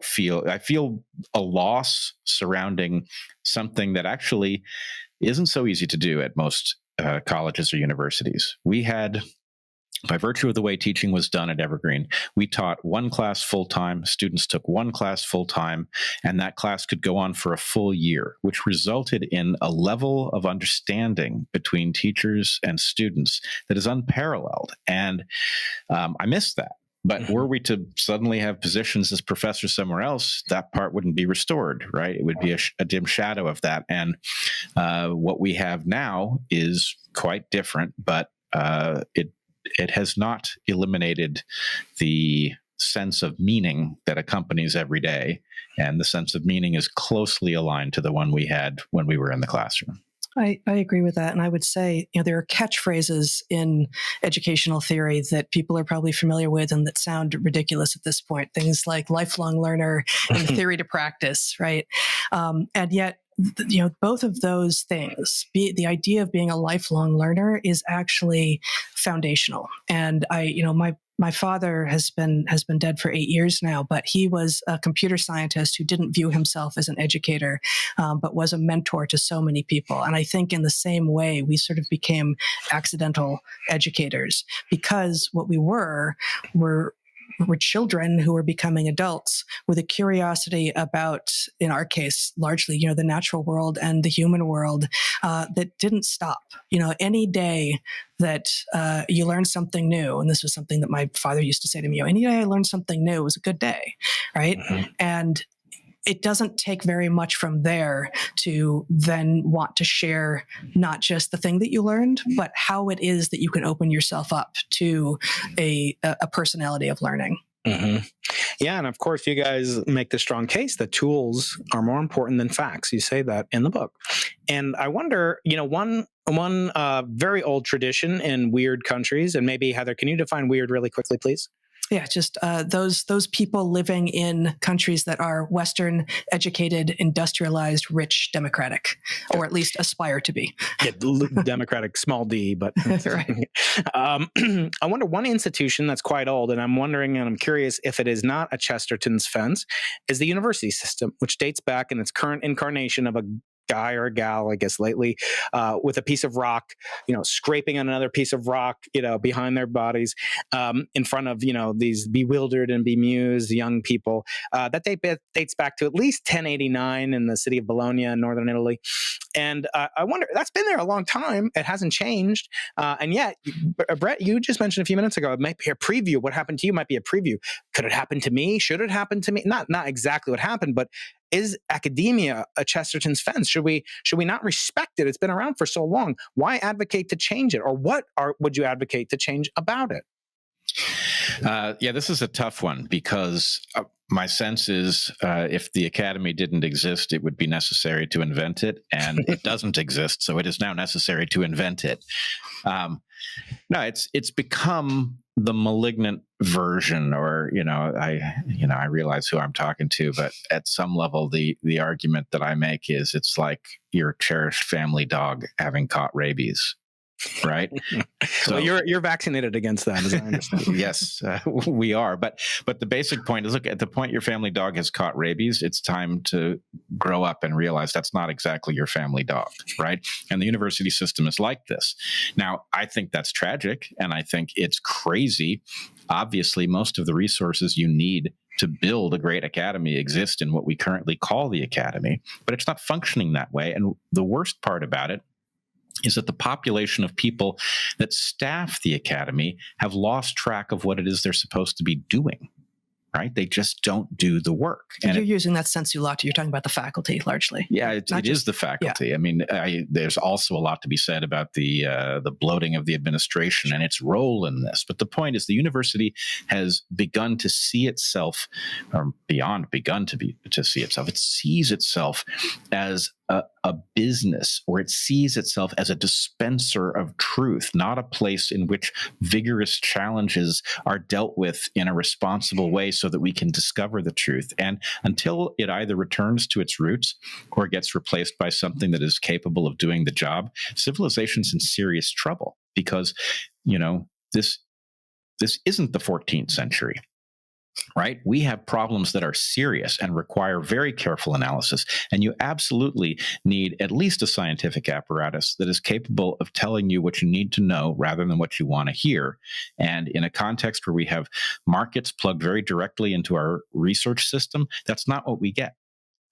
feel a loss surrounding something that actually isn't so easy to do at most colleges or universities. We had, by virtue of the way teaching was done at Evergreen, we taught one class full-time, students took one class full-time, and that class could go on for a full year, which resulted in a level of understanding between teachers and students that is unparalleled. And I miss that. But were we to suddenly have positions as professors somewhere else, that part wouldn't be restored, right? It would be a dim shadow of that. And what we have now is quite different, but it has not eliminated the sense of meaning that accompanies every day. And the sense of meaning is closely aligned to the one we had when we were in the classroom. I agree with that. And I would say, there are catchphrases in educational theory that people are probably familiar with and that sound ridiculous at this point. Things like lifelong learner and theory to practice, right? And yet, both of those things, the idea of being a lifelong learner is actually foundational. And my father has been dead for 8 years now, but he was a computer scientist who didn't view himself as an educator, but was a mentor to so many people. And I think in the same way, we sort of became accidental educators, because what we were were children who were becoming adults with a curiosity about, in our case, largely, the natural world and the human world that didn't stop. Any day that you learn something new, and this was something that my father used to say to me, any day I learned something new was a good day, right? Mm-hmm. And it doesn't take very much from there to then want to share not just the thing that you learned, but how it is that you can open yourself up to a personality of learning. Mm-hmm. Yeah, and of course, you guys make the strong case that tools are more important than facts. You say that in the book, and I wonder, one very old tradition in weird countries, and maybe Heather, can you define weird really quickly, please? Yeah, just those people living in countries that are Western, educated, industrialized, rich, democratic, or at least aspire to be. Yeah, democratic, small d, but right. I wonder, one institution that's quite old, and I'm wondering, and I'm curious if it is not a Chesterton's fence, is the university system, which dates back in its current incarnation of a guy or a gal, I guess lately, with a piece of rock, scraping on another piece of rock, behind their bodies, in front of, these bewildered and bemused young people. That dates back to at least 1089 in the city of Bologna in northern Italy. And I wonder, that's been there a long time. It hasn't changed. And yet, Bret, you just mentioned a few minutes ago, it might be a preview. What happened to you might be a preview. Could it happen to me? Should it happen to me? Not exactly what happened, but is academia a Chesterton's fence? Should we not respect it? It's been around for so long. Why advocate to change it? Or what would you advocate to change about it? Yeah, this is a tough one because my sense is if the academy didn't exist, it would be necessary to invent it, and it doesn't exist, so it is now necessary to invent it. No, it's become the malignant version, or I realize who I'm talking to, but at some level, the argument that I make is it's like your cherished family dog having caught rabies. Right. So you're vaccinated against that, as I understand. Yes, we are. But the basic point is, look, at the point your family dog has caught rabies, it's time to grow up and realize that's not exactly your family dog. Right. And the university system is like this. Now, I think that's tragic, and I think it's crazy. Obviously, most of the resources you need to build a great academy exist in what we currently call the academy, but it's not functioning that way. And the worst part about it is that the population of people that staff the academy have lost track of what it is they're supposed to be doing, right? They just don't do the work. And you're using that sensu lato. You're talking about the faculty largely. Yeah, it is the faculty. Yeah. I mean, there's also a lot to be said about the bloating of the administration and its role in this. But the point is, the university has begun to see itself, or beyond begun to see itself. It sees itself as a business, or it sees itself as a dispenser of truth, not a place in which vigorous challenges are dealt with in a responsible way so that we can discover the truth. And until it either returns to its roots or gets replaced by something that is capable of doing the job, civilization's in serious trouble, because, this isn't the 14th century. Right? We have problems that are serious and require very careful analysis. And you absolutely need at least a scientific apparatus that is capable of telling you what you need to know rather than what you want to hear. And in a context where we have markets plugged very directly into our research system, that's not what we get.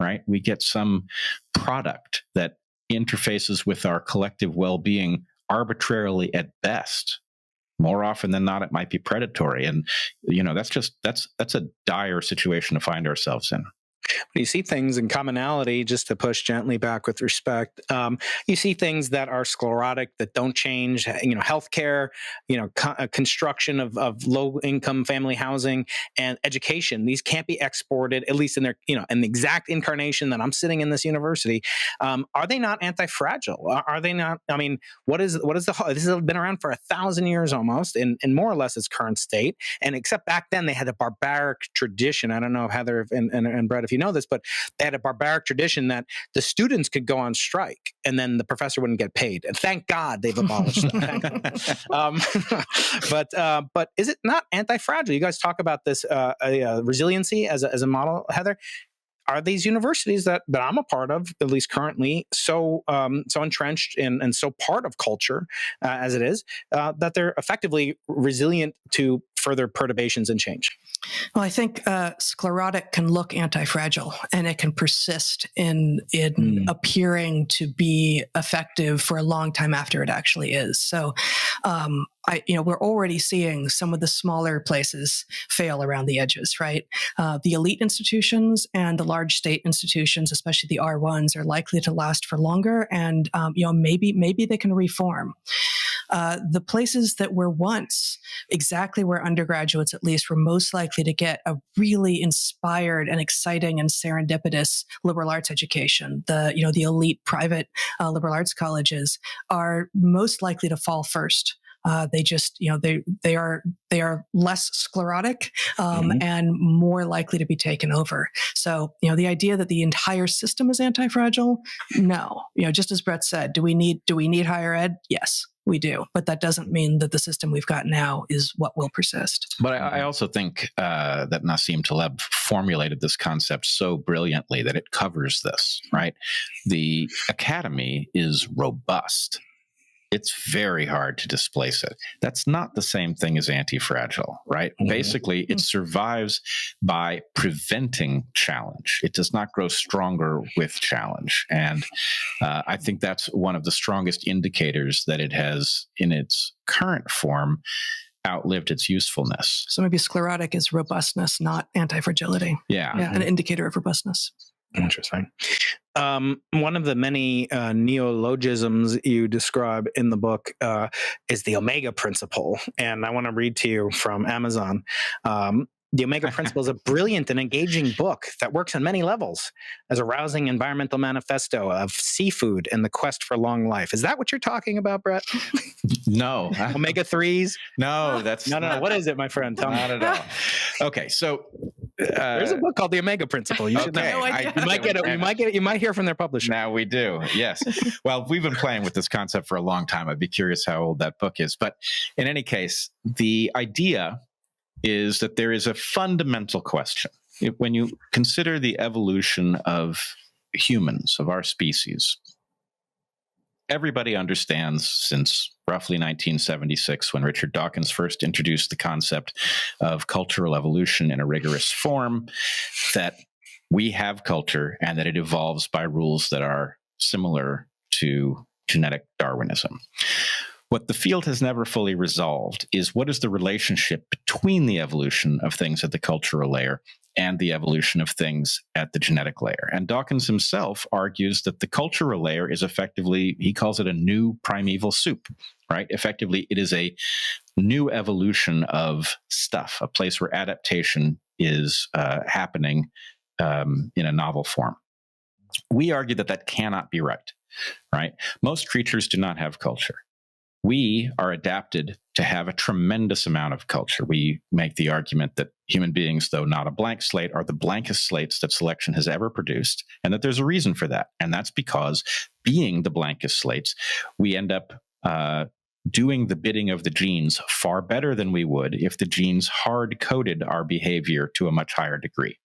Right? We get some product that interfaces with our collective well-being arbitrarily at best. More often than not, it might be predatory. And, that's a dire situation to find ourselves in. When you see things in commonality, just to push gently back with respect, you see things that are sclerotic, that don't change, healthcare, construction of low-income family housing and education. These can't be exported, at least in their, in the exact incarnation that I'm sitting in this university. Are they not anti-fragile? Are they not? I mean, what is this has been around for 1,000 years almost in more or less its current state. And except back then they had a barbaric tradition. I don't know, Heather and Bret, if you know this, but they had a barbaric tradition that the students could go on strike and then the professor wouldn't get paid. And thank God they've abolished that. But is it not anti-fragile? You guys talk about this resiliency as a model, Heather. Are these universities that I'm a part of, at least currently, so entrenched and so part of culture as it is, that they're effectively resilient to further perturbations and change? Well, I think sclerotic can look anti-fragile, and it can persist in appearing to be effective for a long time after it actually is. So, we're already seeing some of the smaller places fail around the edges, right? The elite institutions and the large state institutions, especially the R1s, are likely to last for longer, and maybe they can reform. The places that were once exactly where undergraduates, at least, were most likely to get a really inspired and exciting and serendipitous liberal arts education, the elite private liberal arts colleges, are most likely to fall first. They just, they are less sclerotic and more likely to be taken over. So, the idea that the entire system is anti-fragile, no. Just as Bret said, do we need higher ed? Yes, we do. But that doesn't mean that the system we've got now is what will persist. But I also think that Nassim Taleb formulated this concept so brilliantly that it covers this, right? The academy is robust. It's very hard to displace it. That's not the same thing as anti-fragile, right? Mm-hmm. Basically, it survives by preventing challenge. It does not grow stronger with challenge. And I think that's one of the strongest indicators that it has, in its current form, outlived its usefulness. So maybe sclerotic is robustness, not anti-fragility. Yeah. An indicator of robustness. Interesting. One of the many neologisms you describe in the book is the Omega Principle. And I want to read to you from Amazon. The Omega Principle is a brilliant and engaging book that works on many levels as a rousing environmental manifesto of seafood and the quest for long life. Is that what you're talking about, Bret? No. Omega-3s? No, that's No. What is it, my friend? Tell me. Not at all. Okay, so there's a book called The Omega Principle. You should know. You might hear from their publisher. Now we do. Yes. Well, we've been playing with this concept for a long time. I'd be curious how old that book is. But in any case, the idea is that there is a fundamental question. When you consider the evolution of humans, of our species, everybody understands since roughly 1976, when Richard Dawkins first introduced the concept of cultural evolution in a rigorous form, that we have culture and that it evolves by rules that are similar to genetic Darwinism. What the field has never fully resolved is what is the relationship between the evolution of things at the cultural layer and the evolution of things at the genetic layer. And Dawkins himself argues that the cultural layer is effectively, he calls it a new primeval soup, right? Effectively, it is a new evolution of stuff, a place where adaptation is happening in a novel form. We argue that that cannot be right? Most creatures do not have culture. We are adapted to have a tremendous amount of culture. We make the argument that human beings, though not a blank slate, are the blankest slates that selection has ever produced, and that there's a reason for that. And that's because, being the blankest slates, we end up doing the bidding of the genes far better than we would if the genes hard-coded our behavior to a much higher degree.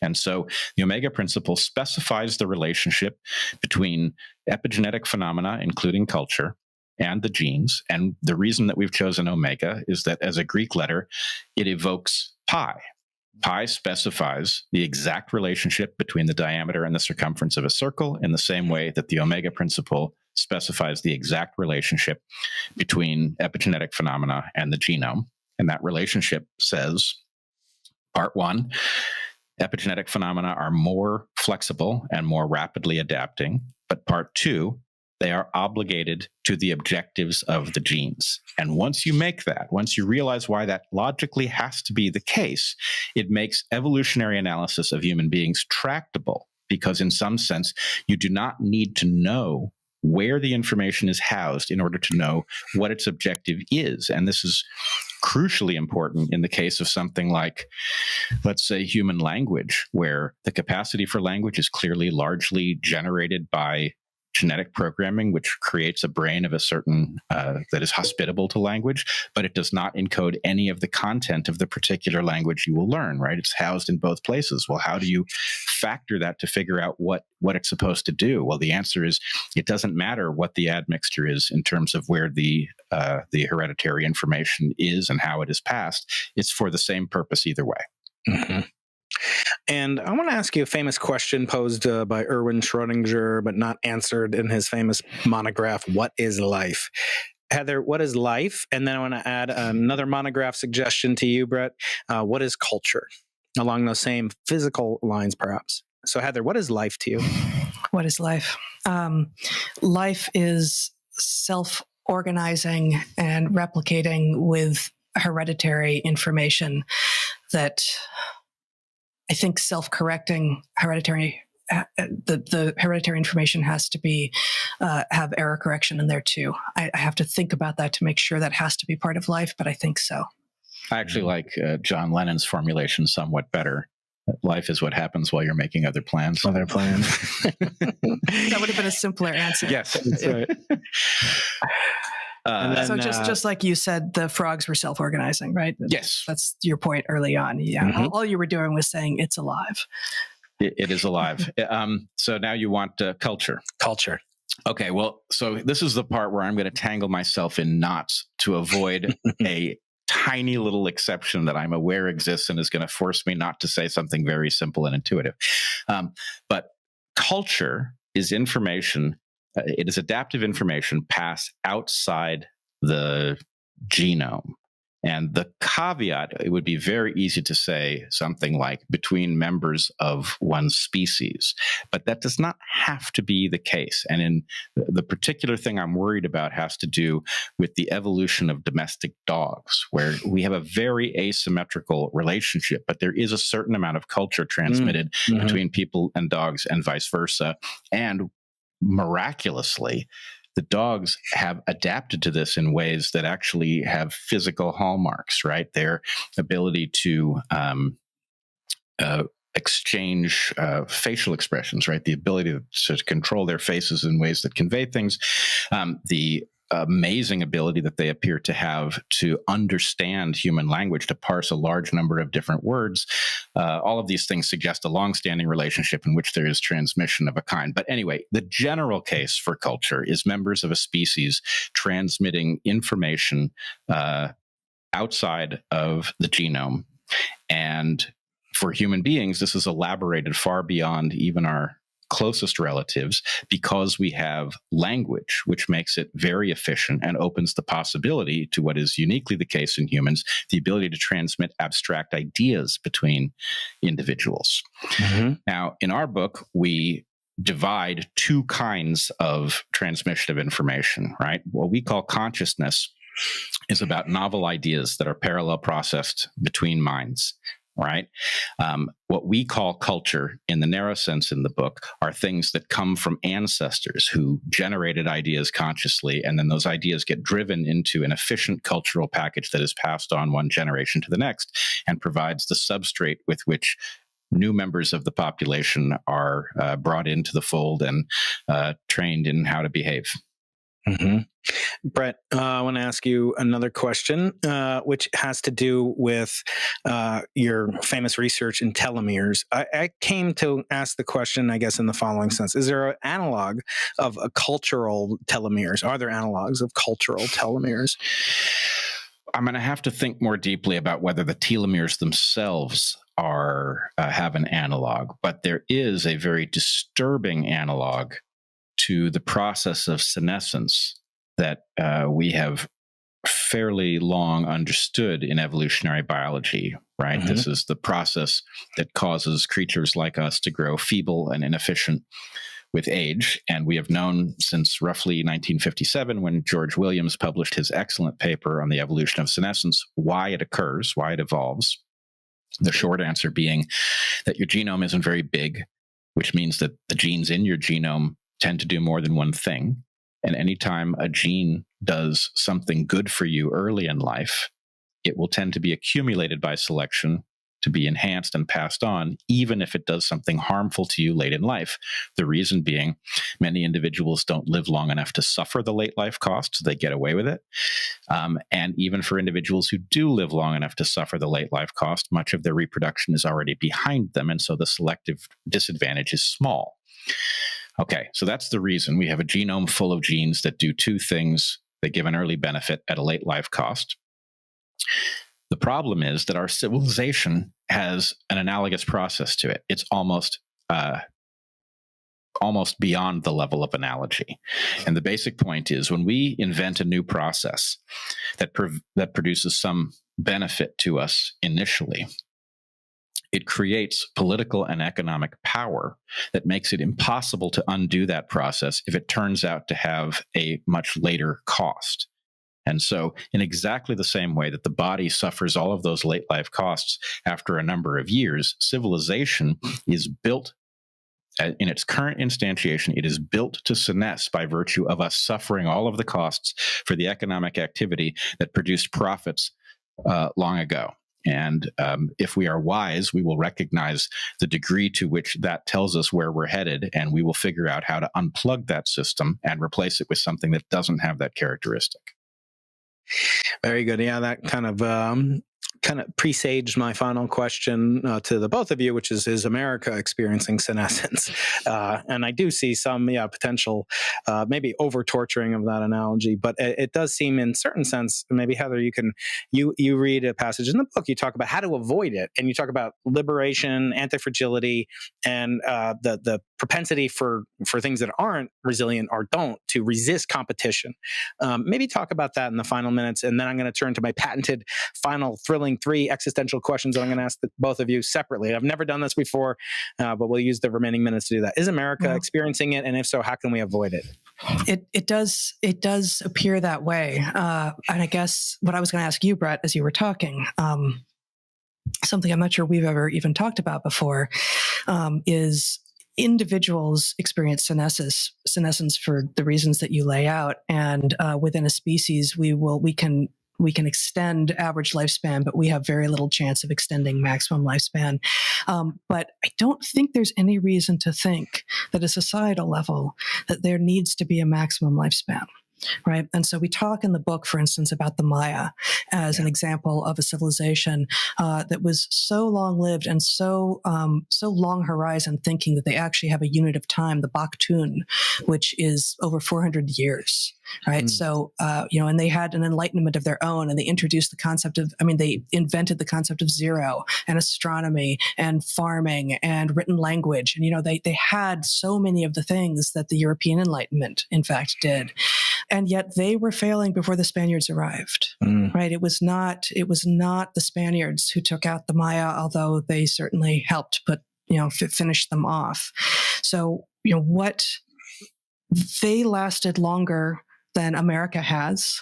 And so the Omega Principle specifies the relationship between epigenetic phenomena, including culture, and the genes. And the reason that we've chosen omega is that as a Greek letter, it evokes pi. Pi specifies the exact relationship between the diameter and the circumference of a circle, in the same way that the Omega Principle specifies the exact relationship between epigenetic phenomena and the genome. And that relationship says, part one, epigenetic phenomena are more flexible and more rapidly adapting. But part two, they are obligated to the objectives of the genes. And once you make that, once you realize why that logically has to be the case, it makes evolutionary analysis of human beings tractable, because in some sense, you do not need to know where the information is housed in order to know what its objective is. And this is crucially important in the case of something like, let's say, human language, where the capacity for language is clearly largely generated by genetic programming, which creates a brain of a certain, that is hospitable to language, but it does not encode any of the content of the particular language you will learn, right? It's housed in both places. Well, how do you factor that to figure out what it's supposed to do? Well, the answer is it doesn't matter what the admixture is in terms of where the hereditary information is and how it is passed. It's for the same purpose either way. Mm-hmm. And I want to ask you a famous question posed by Erwin Schrödinger, but not answered in his famous monograph, What is Life? Heather, what is life? And then I want to add another monograph suggestion to you, Bret. What is culture? Along those same physical lines, perhaps. So, Heather, what is life to you? What is life? Life is self-organizing and replicating with hereditary information that I think self-correcting hereditary. The hereditary information has to be have error correction in there too. I have to think about that to make sure that has to be part of life, but I think so. I actually like John Lennon's formulation somewhat better. Life is what happens while you're making other plans. Other plans. That would have been a simpler answer. Yes, that's right. Then, so just like you said, the frogs were self-organizing, right? Yes. That's your point early on. Yeah. Mm-hmm. All you were doing was saying it's alive. It is alive. So now you want culture. Culture. Okay, well, so this is the part where I'm going to tangle myself in knots to avoid a tiny little exception that I'm aware exists and is going to force me not to say something very simple and intuitive. But culture is information. It is adaptive information passed outside the genome. And the caveat, it would be very easy to say something like between members of one species, but that does not have to be the case. And in the particular thing I'm worried about has to do with the evolution of domestic dogs, where we have a very asymmetrical relationship, but there is a certain amount of culture transmitted between people and dogs and vice versa. And miraculously, the dogs have adapted to this in ways that actually have physical hallmarks, right? Their ability to exchange facial expressions, right? The ability to control their faces in ways that convey things. The amazing ability that they appear to have to understand human language, to parse a large number of different words. All of these things suggest a long-standing relationship in which there is transmission of a kind. But anyway, the general case for culture is members of a species transmitting information outside of the genome. And for human beings, this is elaborated far beyond even our closest relatives, because we have language, which makes it very efficient and opens the possibility to what is uniquely the case in humans, the ability to transmit abstract ideas between individuals. Mm-hmm. Now, in our book, we divide two kinds of transmission of information, right? What we call consciousness is about novel ideas that are parallel processed between minds. Right? What we call culture in the narrow sense in the book are things that come from ancestors who generated ideas consciously, and then those ideas get driven into an efficient cultural package that is passed on one generation to the next and provides the substrate with which new members of the population are brought into the fold and trained in how to behave. Mm-hmm. Bret, I want to ask you another question, which has to do with your famous research in telomeres. I came to ask the question, I guess, in the following sense. Is there an analog of a cultural telomeres? Are there analogs of cultural telomeres? I'm going to have to think more deeply about whether the telomeres themselves have an analog, but there is a very disturbing analog to the process of senescence that we have fairly long understood in evolutionary biology, right? Mm-hmm. This is the process that causes creatures like us to grow feeble and inefficient with age. And we have known since roughly 1957, when George Williams published his excellent paper on the evolution of senescence, why it occurs, why it evolves. The short answer being that your genome isn't very big, which means that the genes in your genome tend to do more than one thing. And anytime a gene does something good for you early in life, it will tend to be accumulated by selection to be enhanced and passed on, even if it does something harmful to you late in life. The reason being, many individuals don't live long enough to suffer the late life costs. They get away with it. And even for individuals who do live long enough to suffer the late life cost, much of their reproduction is already behind them. And so the selective disadvantage is small. Okay, so that's the reason. We have a genome full of genes that do two things. They give an early benefit at a late life cost. The problem is that our civilization has an analogous process to it. It's almost beyond the level of analogy. And the basic point is, when we invent a new process that produces some benefit to us initially, it creates political and economic power that makes it impossible to undo that process if it turns out to have a much later cost. And so, in exactly the same way that the body suffers all of those late life costs after a number of years, civilization is built in its current instantiation. It is built to senesce by virtue of us suffering all of the costs for the economic activity that produced profits long ago. And if we are wise, we will recognize the degree to which that tells us where we're headed, and we will figure out how to unplug that system and replace it with something that doesn't have that characteristic. Very good. Yeah, that kind of presaged my final question to the both of you, which is America experiencing senescence? And I do see some potential maybe over torturing of that analogy, but it does seem, in certain sense, maybe Heather, you read a passage in the book, you talk about how to avoid it, and you talk about liberation, anti-fragility, and the propensity for things that aren't resilient or don't to resist competition. Maybe talk about that in the final minutes, and then I'm going to turn to my patented final thrilling 3 existential questions that I'm going to ask both of you separately. I've never done this before, but we'll use the remaining minutes to do that. Is America experiencing it? And if so, how can we avoid it? It does appear that way. And I guess what I was going to ask you, Bret, as you were talking, something I'm not sure we've ever even talked about before, is individuals experience senescence for the reasons that you lay out. And within a species, we can extend average lifespan, but we have very little chance of extending maximum lifespan. But I don't think there's any reason to think that at a societal level that there needs to be a maximum lifespan. Right. And so we talk in the book, for instance, about the Maya as an example of a civilization that was so long lived and so long horizon thinking that they actually have a unit of time, the Baktun, which is over 400 years. Right. So, and they had an enlightenment of their own, and they introduced the concept of, they invented the concept of zero and astronomy and farming and written language. And, they had so many of the things that the European Enlightenment, in fact, did. And yet they were failing before the Spaniards arrived, right? It was not the Spaniards who took out the Maya, although they certainly helped finish them off. So, they lasted longer than America has.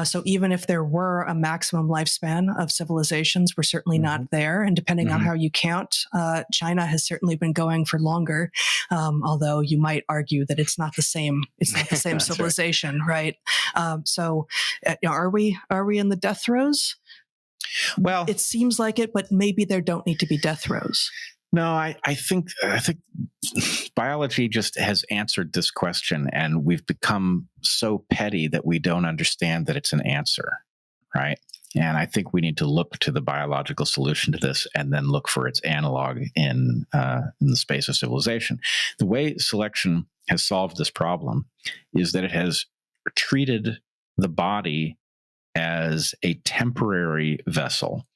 So even if there were a maximum lifespan of civilizations, we're certainly not there. And depending on how you count, China has certainly been going for longer. Although you might argue that it's not the same. It's not the same civilization, right? So, are we in the death throes? Well, it seems like it, but maybe there don't need to be death throes. No, I think biology just has answered this question, and we've become so petty that we don't understand that it's an answer, right? And I think we need to look to the biological solution to this and then look for its analog in the space of civilization. The way selection has solved this problem is that it has treated the body as a temporary vessel.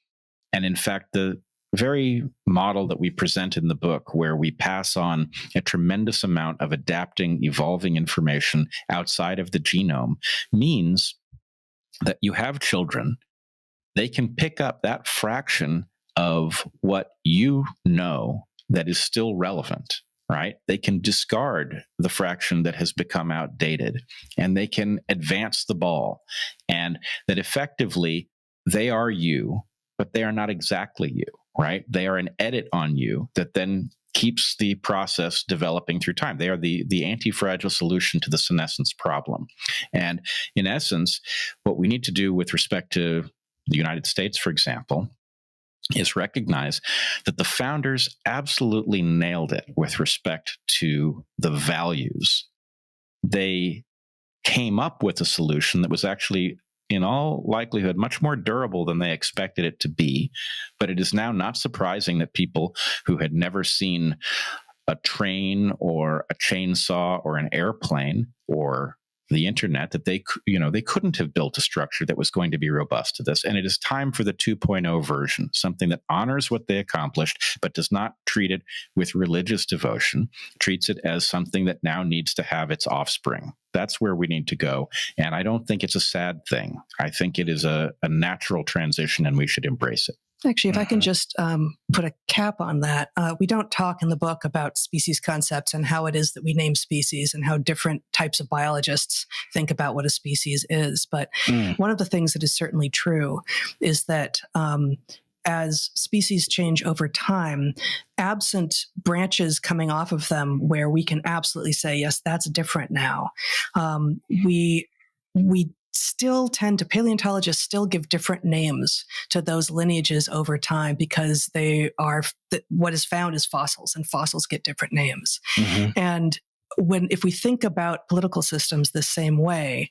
And in fact, the very model that we present in the book, where we pass on a tremendous amount of adapting, evolving information outside of the genome, means that you have children. They can pick up that fraction of what you know that is still relevant, right? They can discard the fraction that has become outdated, and they can advance the ball. And that effectively, they are you, but they are not exactly you. Right? They are an edit on you that then keeps the process developing through time. They are the anti-fragile solution to the senescence problem. And in essence, what we need to do with respect to the United States, for example, is recognize that the founders absolutely nailed it with respect to the values. They came up with a solution that was actually, in all likelihood, much more durable than they expected it to be. But it is now not surprising that people who had never seen a train or a chainsaw or an airplane or the internet, that they couldn't have built a structure that was going to be robust to this. And it is time for the 2.0 version, something that honors what they accomplished, but does not treat it with religious devotion, treats it as something that now needs to have its offspring. That's where we need to go. And I don't think it's a sad thing. I think it is a natural transition, and we should embrace it. Actually, if I can just put a cap on that, we don't talk in the book about species concepts and how it is that we name species and how different types of biologists think about what a species is. But one of the things that is certainly true is that as species change over time, absent branches coming off of them where we can absolutely say, yes, that's different now, we still tend to, paleontologists still give different names to those lineages over time because they are, what is found is fossils, and fossils get different names. And if we think about political systems the same way,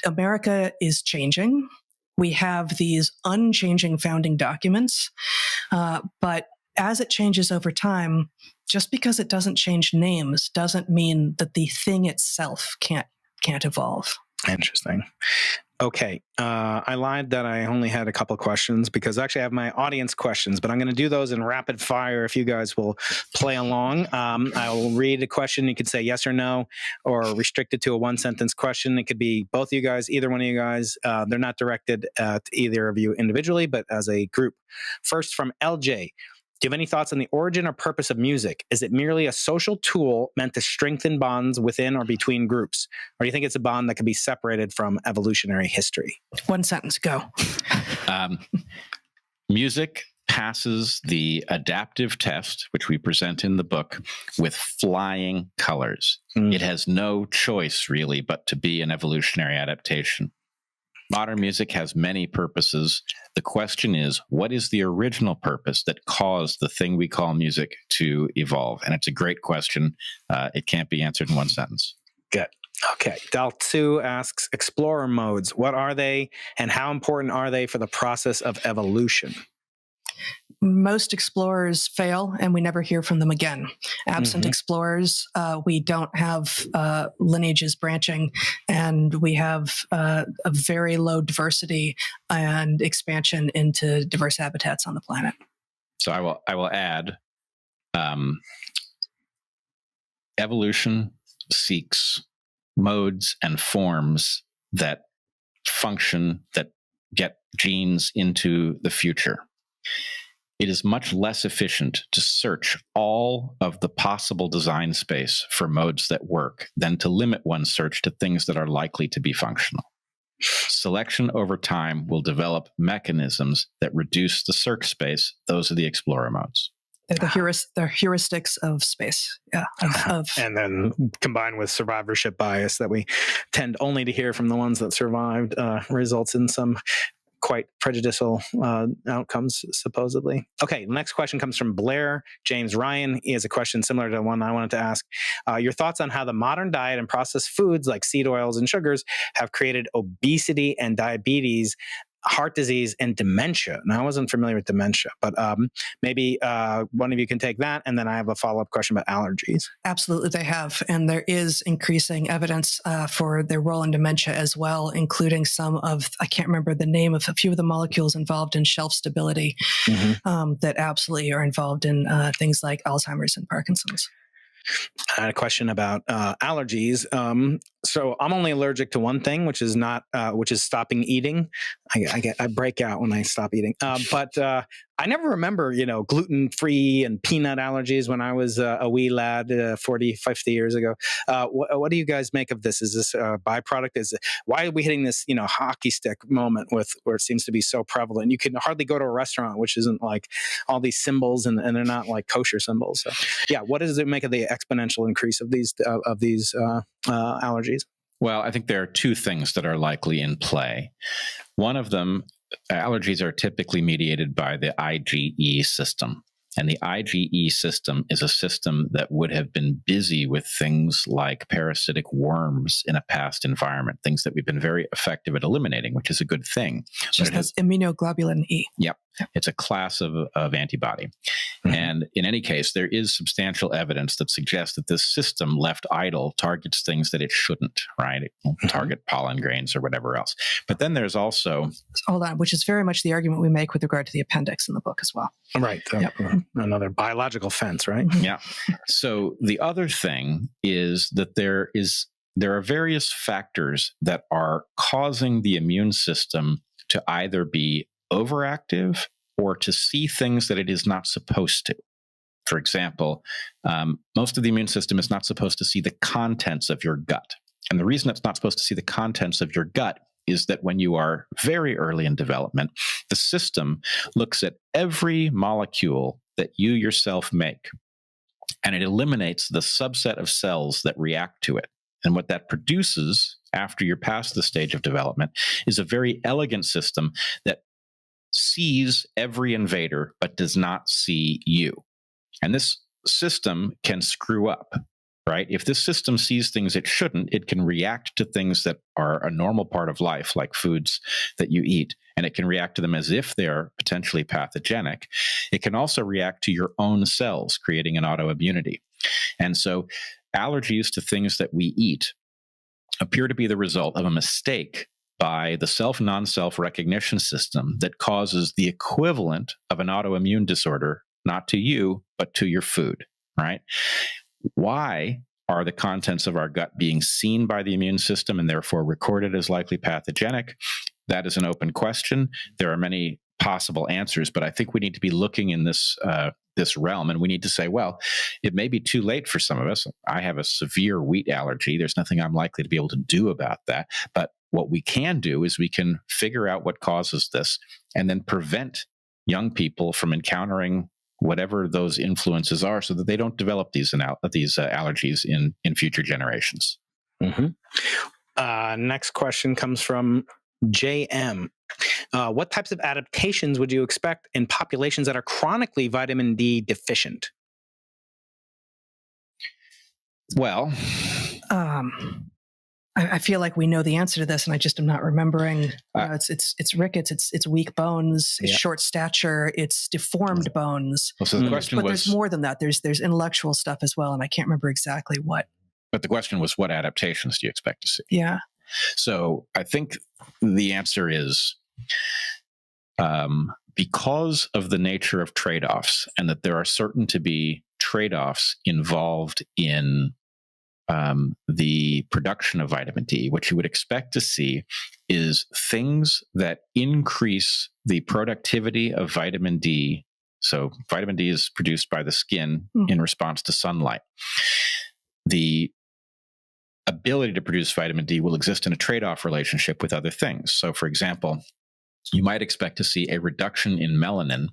America is changing. We have these unchanging founding documents, but as it changes over time, just because it doesn't change names doesn't mean that the thing itself can't evolve. Interesting. Okay. I lied that I only had a couple questions because actually I have my audience questions, but I'm going to do those in rapid fire if you guys will play along. I'll read a question. You could say yes or no, or restrict it to a one-sentence question. It could be both of you guys, either one of you guys. They're not directed to either of you individually, but as a group. First, from LJ. Do you have any thoughts on the origin or purpose of music? Is it merely a social tool meant to strengthen bonds within or between groups? Or do you think it's a bond that can be separated from evolutionary history? One sentence, go. Music passes the adaptive test, which we present in the book, with flying colors. It has no choice, really, but to be an evolutionary adaptation. Modern music has many purposes. The question is, what is the original purpose that caused the thing we call music to evolve? And it's a great question. It can't be answered in one sentence. Good. Okay. Dal2 asks, explorer modes, what are they and how important are they for the process of evolution? Most explorers fail and we never hear from them again. Absent explorers, we don't have lineages branching, and we have a very low diversity and expansion into diverse habitats on the planet. So I will add, evolution seeks modes and forms that function, that get genes into the future. It is much less efficient to search all of the possible design space for modes that work than to limit one's search to things that are likely to be functional. Selection over time will develop mechanisms that reduce the search space. Those are the explorer modes. They're the heuristics of space. Yeah. And then combined with survivorship bias that we tend only to hear from the ones that survived results in some quite prejudicial outcomes, supposedly. Okay, next question comes from Blair James Ryan. He has a question similar to the one I wanted to ask. Your thoughts on how the modern diet and processed foods like seed oils and sugars have created obesity and diabetes, heart disease, and dementia. Now, I wasn't familiar with dementia, but maybe one of you can take that, and then I have a follow-up question about allergies. Absolutely, they have. And there is increasing evidence for their role in dementia as well, including some of, I can't remember the name of a few of the molecules involved in shelf stability that absolutely are involved in things like Alzheimer's and Parkinson's. I had a question about allergies. So I'm only allergic to one thing, which is stopping eating. I break out when I stop eating. But I never remember, gluten-free and peanut allergies when I was a wee lad 40, 50 years ago. What do you guys make of this? Is this a byproduct? Why are we hitting this, hockey stick moment where it seems to be so prevalent? You can hardly go to a restaurant, which isn't like all these symbols and they're not like kosher symbols. So yeah, what does it make of the exponential increase of these allergies? Well, I think there are two things that are likely in play. One of them, allergies are typically mediated by the IgE system. And the IgE system is a system that would have been busy with things like parasitic worms in a past environment, things that we've been very effective at eliminating, which is a good thing. Just has immunoglobulin E. Yep. It's a class of antibody. Mm-hmm. And in any case, there is substantial evidence that suggests that this system left idle targets things that it shouldn't, right? It won't target pollen grains or whatever else. But then there's also... Hold on, which is very much the argument we make with regard to the appendix in the book as well. Right. Another biological fence, right? Yeah. So the other thing is that there are various factors that are causing the immune system to either be overactive or to see things that it is not supposed to. For example, most of the immune system is not supposed to see the contents of your gut. And the reason it's not supposed to see the contents of your gut is that when you are very early in development, the system looks at every molecule that you yourself make, and it eliminates the subset of cells that react to it. And what that produces after you're past the stage of development is a very elegant system that sees every invader but does not see you. And this system can screw up, right? If this system sees things it shouldn't, it can react to things that are a normal part of life, like foods that you eat, and it can react to them as if they're potentially pathogenic. It can also react to your own cells, creating an autoimmunity. And so allergies to things that we eat appear to be the result of a mistake by the self-non-self recognition system that causes the equivalent of an autoimmune disorder, not to you, but to your food, right? Why are the contents of our gut being seen by the immune system and therefore recorded as likely pathogenic? That is an open question. There are many possible answers, but I think we need to be looking in this realm, and we need to say, well, it may be too late for some of us. I have a severe wheat allergy. There's nothing I'm likely to be able to do about that. But what we can do is we can figure out what causes this and then prevent young people from encountering whatever those influences are so that they don't develop these allergies in future generations. Mm-hmm. Next question comes from JM. What types of adaptations would you expect in populations that are chronically vitamin D deficient? Well, I feel like we know the answer to this, and I just am not remembering. It's rickets, it's weak bones, it's short stature, it's deformed bones. Well, so the question was, there's more than that. There's intellectual stuff as well, and I can't remember exactly what. But the question was, what adaptations do you expect to see? Yeah. So I think the answer is because of the nature of trade-offs, and that there are certain to be trade-offs involved in the production of vitamin D, what you would expect to see is things that increase the productivity of vitamin D. So vitamin D is produced by the skin in response to sunlight. The ability to produce vitamin D will exist in a trade-off relationship with other things. So, for example, you might expect to see a reduction in melanin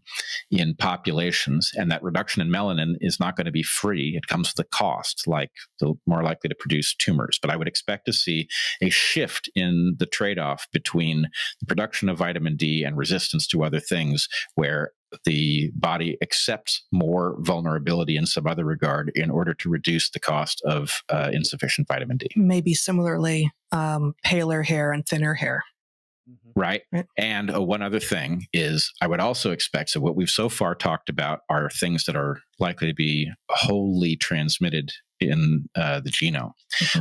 in populations, and that reduction in melanin is not going to be free. It comes with a cost, like the more likely to produce tumors. But I would expect to see a shift in the trade-off between the production of vitamin D and resistance to other things, where the body accepts more vulnerability in some other regard in order to reduce the cost of insufficient vitamin D. Maybe similarly, paler hair and thinner hair. Right. And one other thing is I would also expect, so what we've so far talked about are things that are likely to be wholly transmitted in the genome.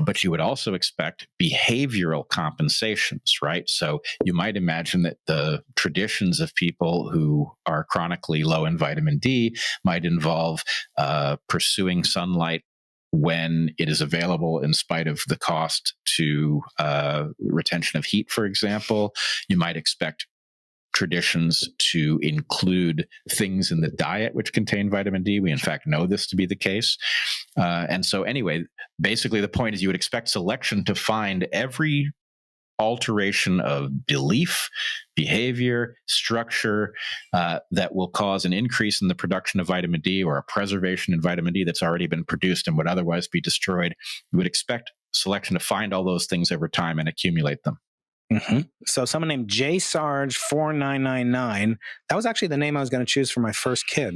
But you would also expect behavioral compensations, right? So you might imagine that the traditions of people who are chronically low in vitamin D might involve pursuing sunlight when it is available in spite of the cost to retention of heat, for example. You might expect traditions to include things in the diet which contain vitamin D. We, in fact, know this to be the case. And so anyway, basically the point is you would expect selection to find every alteration of belief, behavior, structure that will cause an increase in the production of vitamin D or a preservation in vitamin D that's already been produced and would otherwise be destroyed. You would expect selection to find all those things over time and accumulate them. So someone named J Sarge 4999. That was actually the name I was going to choose for my first kid.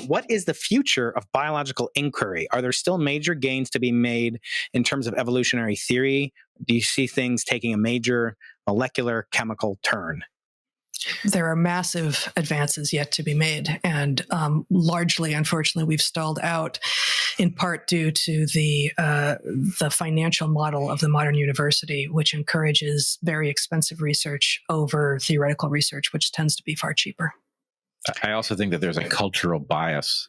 What is the future of biological inquiry? Are there still major gains to be made in terms of evolutionary theory? Do you see things taking a major molecular chemical turn? There are massive advances yet to be made, and largely, unfortunately, we've stalled out, in part due to the financial model of the modern university, which encourages very expensive research over theoretical research, which tends to be far cheaper. I also think that there's a cultural bias.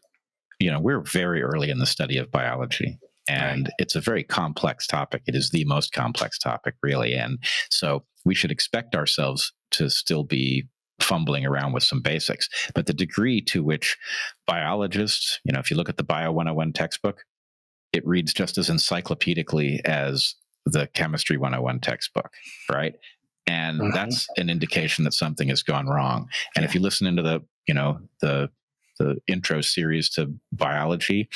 We're very early in the study of biology, and it's a very complex topic. It is the most complex topic, really, and so we should expect ourselves to still be fumbling around with some basics. But the degree to which biologists, if you look at the Bio 101 textbook, it reads just as encyclopedically as the Chemistry 101 textbook, right? And that's an indication that something has gone wrong. And if you listen into the intro series to biology,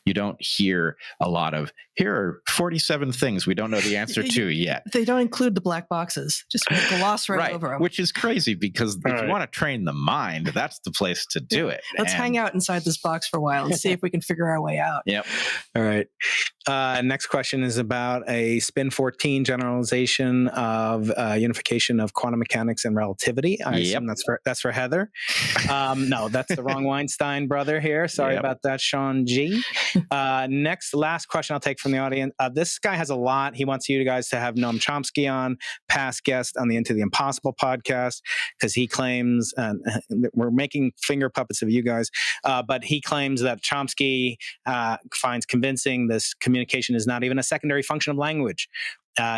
you don't hear a lot of, here are 47 things we don't know the answer to yet. They don't include the black boxes, just gloss right over them. Which is crazy, because if you want to train the mind, that's the place to do it. Let's hang out inside this box for a while and see if we can figure our way out. Yep. All right. Next question is about a spin 14 generalization of unification of quantum mechanics and relativity. I assume that's for Heather. No, that's the wrong Weinstein brother here. Sorry about that, Sean G. Last question I'll take from the audience. This guy has a lot. He wants you guys to have Noam Chomsky on, past guest on the Into the Impossible podcast, because he claims, we're making finger puppets of you guys, but he claims that Chomsky finds convincing this communication is not even a secondary function of language.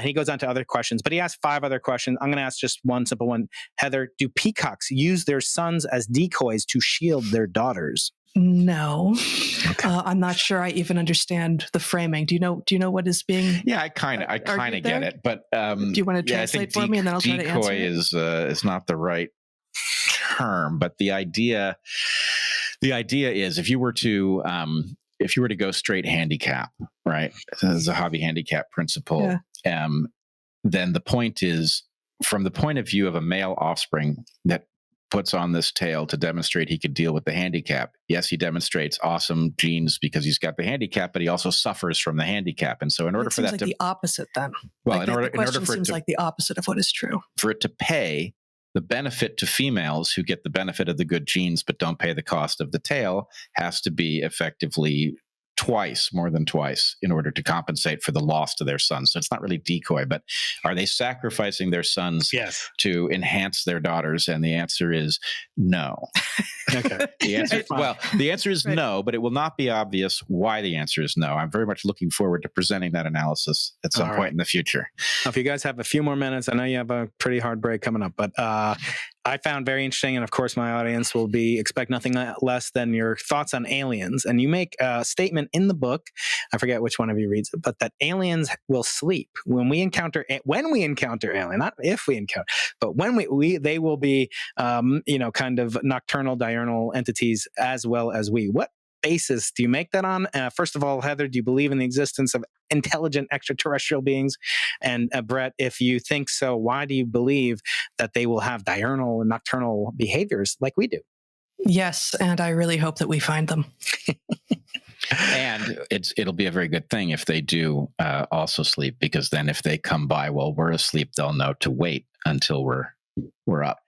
He goes on to other questions, but he asked 5 other questions. I'm going to ask just one simple one. Heather, do peacocks use their sons as decoys to shield their daughters? No. Okay. I'm not sure I even understand the framing. Do you know what is being? Yeah, I kind of get it, but do you want to translate for me, and then I'll try to answer? Decoy is not the right term, but the idea is if you were to go straight handicap, right? This is a hobby handicap principle. Yeah. Then the point is, from the point of view of a male offspring that puts on this tail to demonstrate he could deal with the handicap. Yes, he demonstrates awesome genes because he's got the handicap, but he also suffers from the handicap. And so in order for that to the opposite then. Well, like in order for it to like the opposite of what is true. For it to pay, the benefit to females who get the benefit of the good genes but don't pay the cost of the tail has to be effectively more than twice, in order to compensate for the loss to their sons. So it's not really decoy, but are they sacrificing their sons to enhance their daughters? And the answer is no. Okay. The answer is no, but it will not be obvious why the answer is no. I'm very much looking forward to presenting that analysis at some point in the future. If you guys have a few more minutes, I know you have a pretty hard break coming up, but I found very interesting, and of course my audience will expect nothing less than your thoughts on aliens. And you make a statement in the book, I forget which one of you reads it, but that aliens will sleep when we encounter alien, not if we encounter, but when they will be, kind of nocturnal, diurnal entities as well as we. What basis do you make that on? First of all, Heather, do you believe in the existence of intelligent extraterrestrial beings? And Bret, if you think so, why do you believe that they will have diurnal and nocturnal behaviors like we do? Yes, and I really hope that we find them. And it'll be a very good thing if they do also sleep, because then if they come by while we're asleep, they'll know to wait until we're up.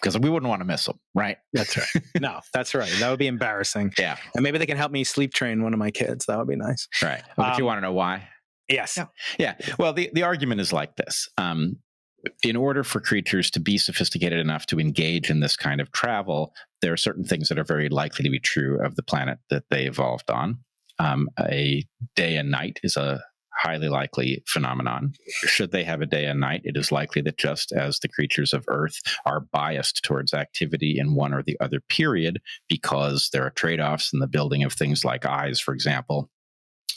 Because we wouldn't want to miss them, right? That's right. No, that's right. That would be embarrassing. Yeah. And maybe they can help me sleep train one of my kids. That would be nice. Right. But you want to know why? Yes. Yeah. Well, the argument is like this. In order for creatures to be sophisticated enough to engage in this kind of travel, there are certain things that are very likely to be true of the planet that they evolved on. A day and night is a highly likely phenomenon. Should they have a day and night, it is likely that just as the creatures of Earth are biased towards activity in one or the other period, because there are trade-offs in the building of things like eyes, for example.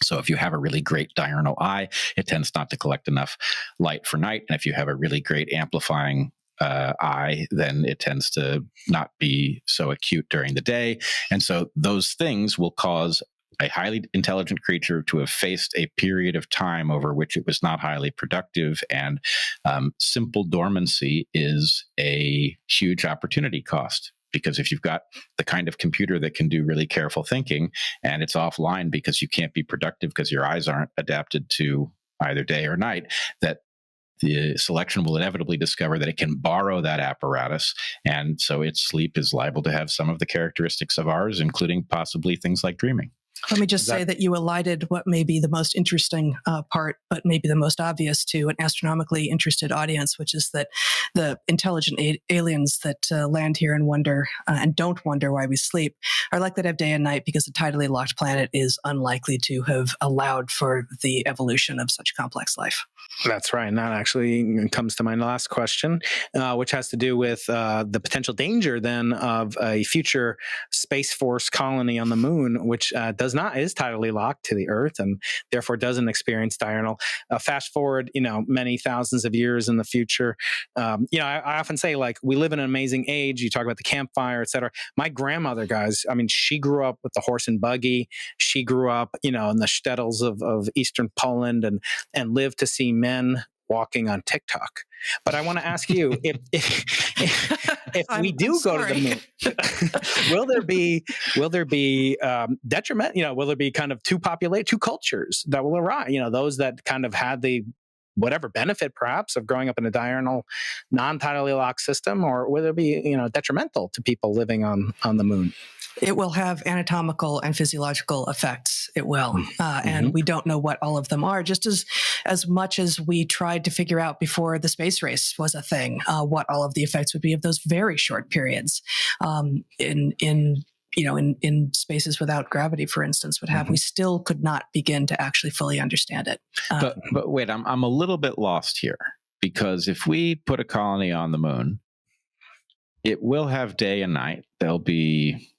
So if you have a really great diurnal eye, it tends not to collect enough light for night. And if you have a really great amplifying eye, then it tends to not be so acute during the day. And so those things will cause a highly intelligent creature to have faced a period of time over which it was not highly productive. And simple dormancy is a huge opportunity cost. Because if you've got the kind of computer that can do really careful thinking and it's offline because you can't be productive because your eyes aren't adapted to either day or night, that the selection will inevitably discover that it can borrow that apparatus. And so its sleep is liable to have some of the characteristics of ours, including possibly things like dreaming. Let me just say that you elided what may be the most interesting part, but maybe the most obvious to an astronomically interested audience, which is that the intelligent aliens that land here and wonder and don't wonder why we sleep are likely to have day and night because the tidally locked planet is unlikely to have allowed for the evolution of such complex life. That's right. And that actually comes to my last question, which has to do with the potential danger then of a future Space Force colony on the moon, which is tidally locked to the Earth and therefore doesn't experience diurnal. Fast forward, many thousands of years in the future. I often say, like, we live in an amazing age. You talk about the campfire, et cetera. My grandmother, guys, she grew up with the horse and buggy. She grew up, in the shtetls of Eastern Poland and lived to see men walking on TikTok. But I want to ask you, if we do go to the moon, will there be detriment? Will there be kind of two cultures that will arise? Those that kind of had the whatever benefit perhaps of growing up in a diurnal, non-tidally locked system, or will there be detrimental to people living on the moon? It will have anatomical and physiological effects. It will. And we don't know what all of them are, just as much as we tried to figure out before the space race was a thing, what all of the effects would be of those very short periods in spaces without gravity, for instance, we still could not begin to actually fully understand it. But wait, I'm a little bit lost here, because if we put a colony on the moon, it will have day and night. There'll be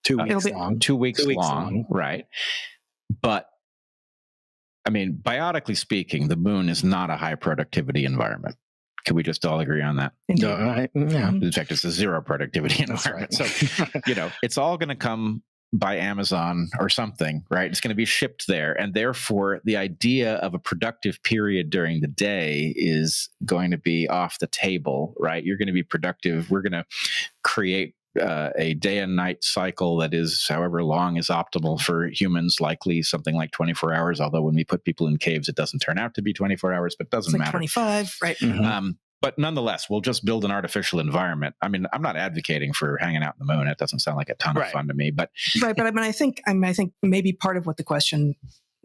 2 weeks long. 2 weeks long, right? But I mean, biotically speaking, the moon is not a high productivity environment. Can we just all agree on that? No, right? Yeah. In fact, it's a zero productivity environment. Right. So, it's all going to come by Amazon or something, right? It's going to be shipped there. And therefore, the idea of a productive period during the day is going to be off the table, right? You're going to be productive. We're going to create a day and night cycle that is however long is optimal for humans, likely something like 24 hours. Although when we put people in caves, it doesn't turn out to be 24 hours, but doesn't matter. 25, right? But nonetheless, we'll just build an artificial environment. I mean, I'm not advocating for hanging out in the moon. It doesn't sound like a ton of fun to me, but right. But I think maybe part of what the question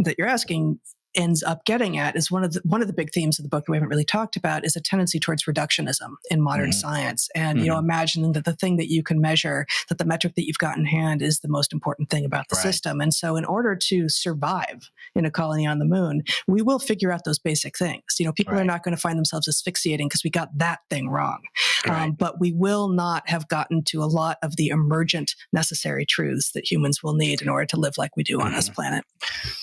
that you're asking ends up getting at is one of the big themes of the book that we haven't really talked about is a tendency towards reductionism in modern science. And, imagining that the thing that you can measure, that the metric that you've got in hand is the most important thing about the system. And so in order to survive in a colony on the moon, we will figure out those basic things. People are not going to find themselves asphyxiating because we got that thing wrong. But we will not have gotten to a lot of the emergent necessary truths that humans will need in order to live like we do on this planet.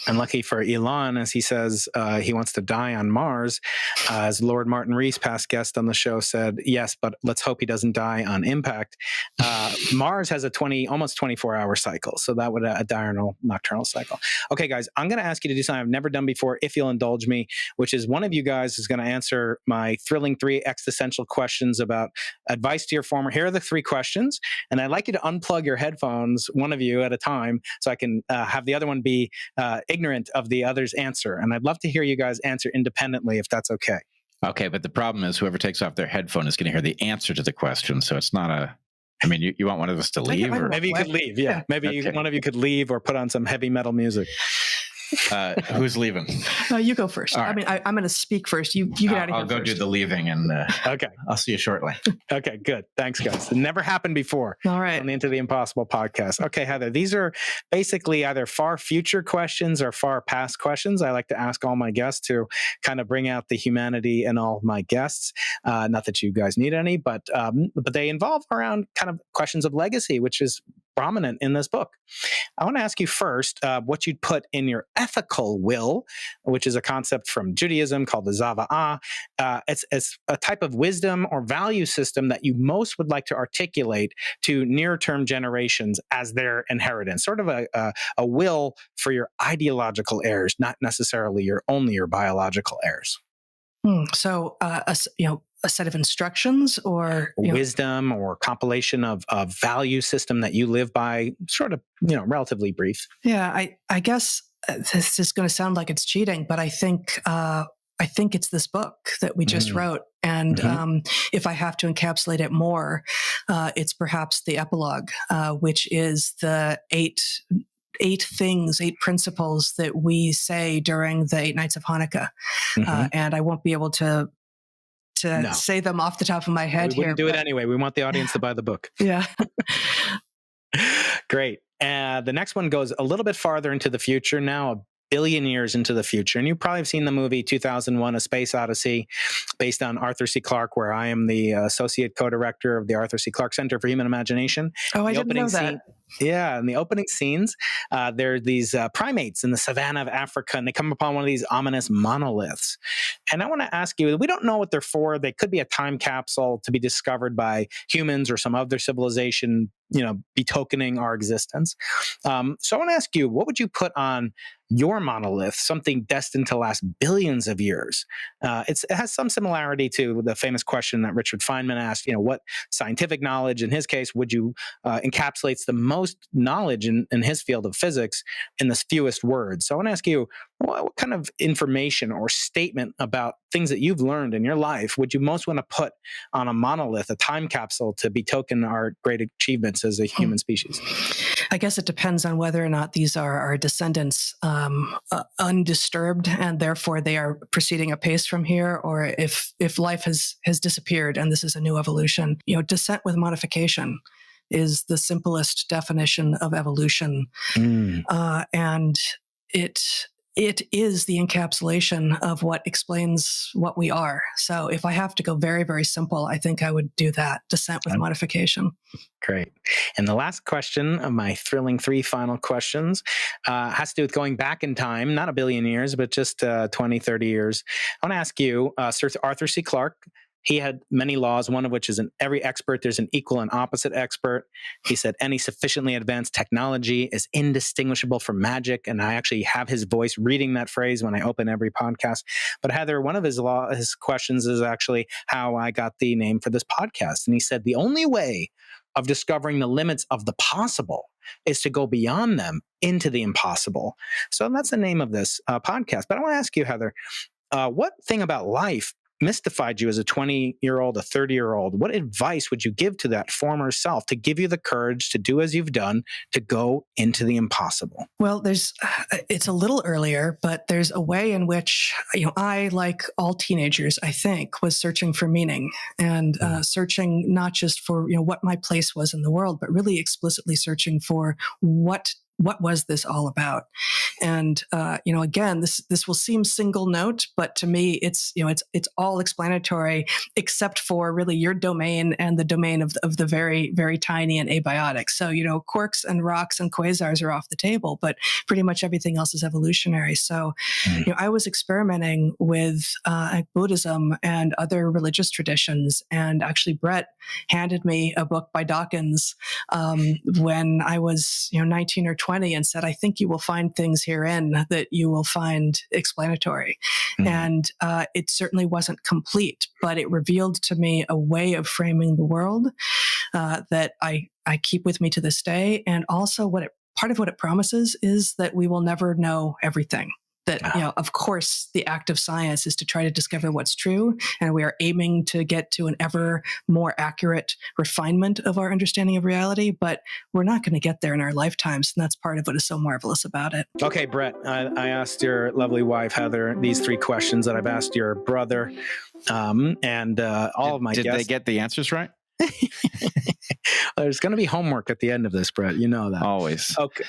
And lucky for Elon, as he says he wants to die on Mars, as Lord Martin Rees, past guest on the show, said, yes, but let's hope he doesn't die on impact. Mars has a almost 24-hour cycle, so that would a diurnal nocturnal cycle. Okay, guys, I'm going to ask you to do something I've never done before, if you'll indulge me, which is one of you guys is going to answer my thrilling 3 existential questions about advice to your former. Here are the 3 questions, and I'd like you to unplug your headphones, one of you at a time, so I can have the other one be ignorant of the other's answer. And I'd love to hear you guys answer independently, if that's okay. Okay, but the problem is whoever takes off their headphone is going to hear the answer to the question, so it's not a... I mean, you want one of us to leave? Or? Maybe you could leave, yeah. Maybe one of you could leave or put on some heavy metal music. Who's leaving? You go first. Right. I mean, I'm going to speak first. You get out of here. I'll go first. do the leaving, and okay, I'll see you shortly. Okay, good. Thanks, guys. It never happened before. All right, on the Into the Impossible podcast. Okay, Heather, these are basically either far future questions or far past questions. I like to ask all my guests to kind of bring out the humanity in all of my guests. Not that you guys need any, but they involve around kind of questions of legacy, which is prominent in this book. I want to ask you first what you'd put in your ethical will, which is a concept from Judaism called the zava'ah. It's a type of wisdom or value system that you most would like to articulate to near-term generations as their inheritance, sort of a will for your ideological heirs, not necessarily only your biological heirs. So, a set of instructions or wisdom or compilation of value system that you live by, sort of, relatively brief. Yeah, I guess this is going to sound like it's cheating, but I think it's this book that we just wrote. And if I have to encapsulate it more, it's perhaps the epilogue, which is the eight principles that we say during the 8 nights of Hanukkah. And I won't be able to say them off the top of my head. We wouldn't do it anyway. We want the audience to buy the book. Yeah. Great. The next one goes a little bit farther into the future now, 1 billion years into the future. And you probably have seen the movie 2001, A Space Odyssey, based on Arthur C. Clarke, where I am the associate co-director of the Arthur C. Clarke Center for Human Imagination. Oh, I didn't know that. Yeah, in the opening scenes, there are these primates in the savannah of Africa, and they come upon one of these ominous monoliths. And I want to ask you, we don't know what they're for. They could be a time capsule to be discovered by humans or some other civilization, betokening our existence. So I want to ask you, what would you put on your monolith, something destined to last billions of years? It has some similarity to the famous question that Richard Feynman asked, what scientific knowledge, in his case, would you encapsulates the most knowledge in his field of physics in the fewest words? So I want to ask you, what kind of information or statement about things that you've learned in your life would you most want to put on a monolith, a time capsule, to betoken our great achievements as a human species? I guess it depends on whether or not these are our descendants undisturbed, and therefore they are proceeding apace from here, or if life has disappeared and this is a new evolution. Descent with modification is the simplest definition of evolution. And it is the encapsulation of what explains what we are. So if I have to go very, very simple, I think I would do that, descent with modification. Great. And the last question of my thrilling 3 final questions has to do with going back in time, not 1 billion years, but just 20, 30 years. I want to ask you, Sir Arthur C. Clarke, he had many laws, one of which is in every expert, there's an equal and opposite expert. He said any sufficiently advanced technology is indistinguishable from magic. And I actually have his voice reading that phrase when I open every podcast. But Heather, one of his questions is actually how I got the name for this podcast. And he said, the only way of discovering the limits of the possible is to go beyond them into the impossible. So that's the name of this podcast. But I want to ask you, Heather, what thing about life mystified you as a 20-year-old, a 30-year-old? What advice would you give to that former self to give you the courage to do as you've done, to go into the impossible? Well, it's a little earlier, but there's a way in which, I, like all teenagers, I think, was searching for meaning and searching not just for, what my place was in the world, but really explicitly searching for what was this all about? And, again, this will seem single note, but to me, it's all explanatory except for really your domain and the domain of the very, very tiny and abiotic. So, quarks and rocks and quasars are off the table, but pretty much everything else is evolutionary. So, I was experimenting with Buddhism and other religious traditions. And actually, Bret handed me a book by Dawkins when I was, 19 or 20. And said, I think you will find things herein that you will find explanatory. And it certainly wasn't complete, but it revealed to me a way of framing the world that I keep with me to this day. And also part of what it promises is that we will never know everything. That, of course, the act of science is to try to discover what's true. And we are aiming to get to an ever more accurate refinement of our understanding of reality. But we're not going to get there in our lifetimes. And that's part of what is so marvelous about it. Okay, Bret, I asked your lovely wife, Heather, these 3 questions that I've asked your brother and all of my guests. Did they get the answers right? There's going to be homework at the end of this, Bret. You know that. Always. Okay.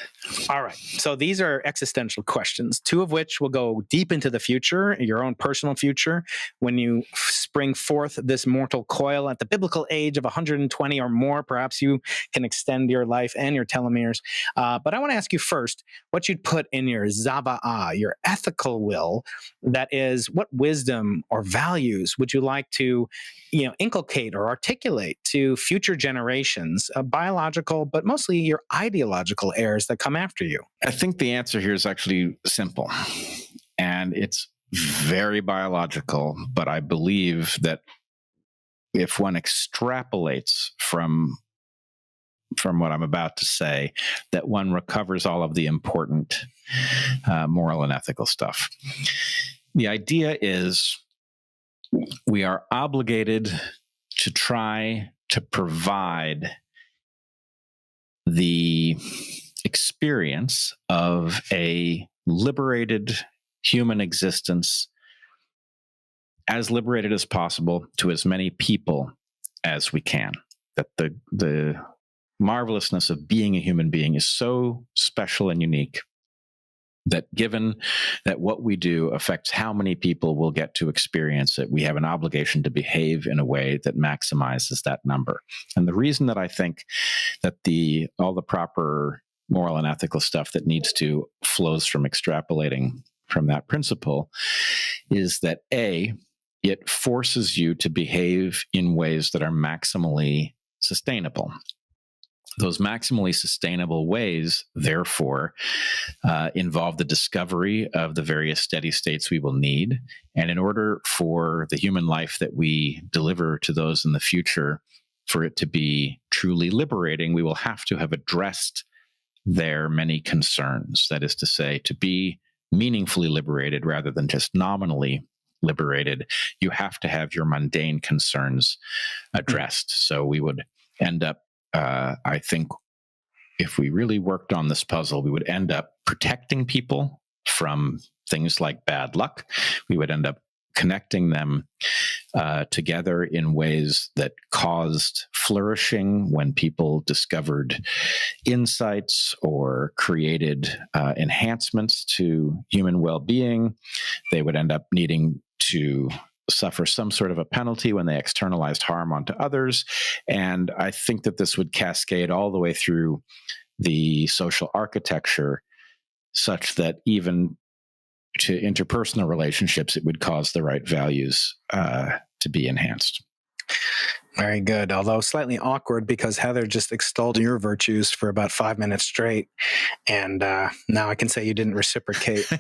All right. So these are existential questions, two of which will go deep into the future, your own personal future, when you spring forth this mortal coil at the biblical age of 120 or more. Perhaps you can extend your life and your telomeres. But I want to ask you first what you'd put in your zava'ah, your ethical will. That is, what wisdom or values would you like to inculcate or articulate to future generations, biological, but mostly your ideological heirs that come after you? I think the answer here is actually simple, and it's very biological, but I believe that if one extrapolates from what I'm about to say, that one recovers all of the important moral and ethical stuff. The idea is we are obligated to try to provide the experience of a liberated human existence, as liberated as possible, to as many people as we can. That the marvelousness of being a human being is so special and unique that given that what we do affects how many people will get to experience it, we have an obligation to behave in a way that maximizes that number. And the reason that I think that all the proper moral and ethical stuff that needs to flows from extrapolating from that principle is that A, it forces you to behave in ways that are maximally sustainable. Those maximally sustainable ways, therefore, involve the discovery of the various steady states we will need. And in order for the human life that we deliver to those in the future, for it to be truly liberating, we will have to have addressed their many concerns. That is to say, to be meaningfully liberated rather than just nominally liberated, you have to have your mundane concerns addressed. So we would end up, I think, if we really worked on this puzzle, we would end up protecting people from things like bad luck. We would end up connecting them together in ways that caused flourishing when people discovered insights or created enhancements to human well-being. They would end up needing to suffer some sort of a penalty when they externalized harm onto others. And I think that this would cascade all the way through the social architecture such that even to interpersonal relationships, it would cause the right values to be enhanced. Very good, although slightly awkward because Heather just extolled your virtues for about 5 minutes straight. And now I can say you didn't reciprocate.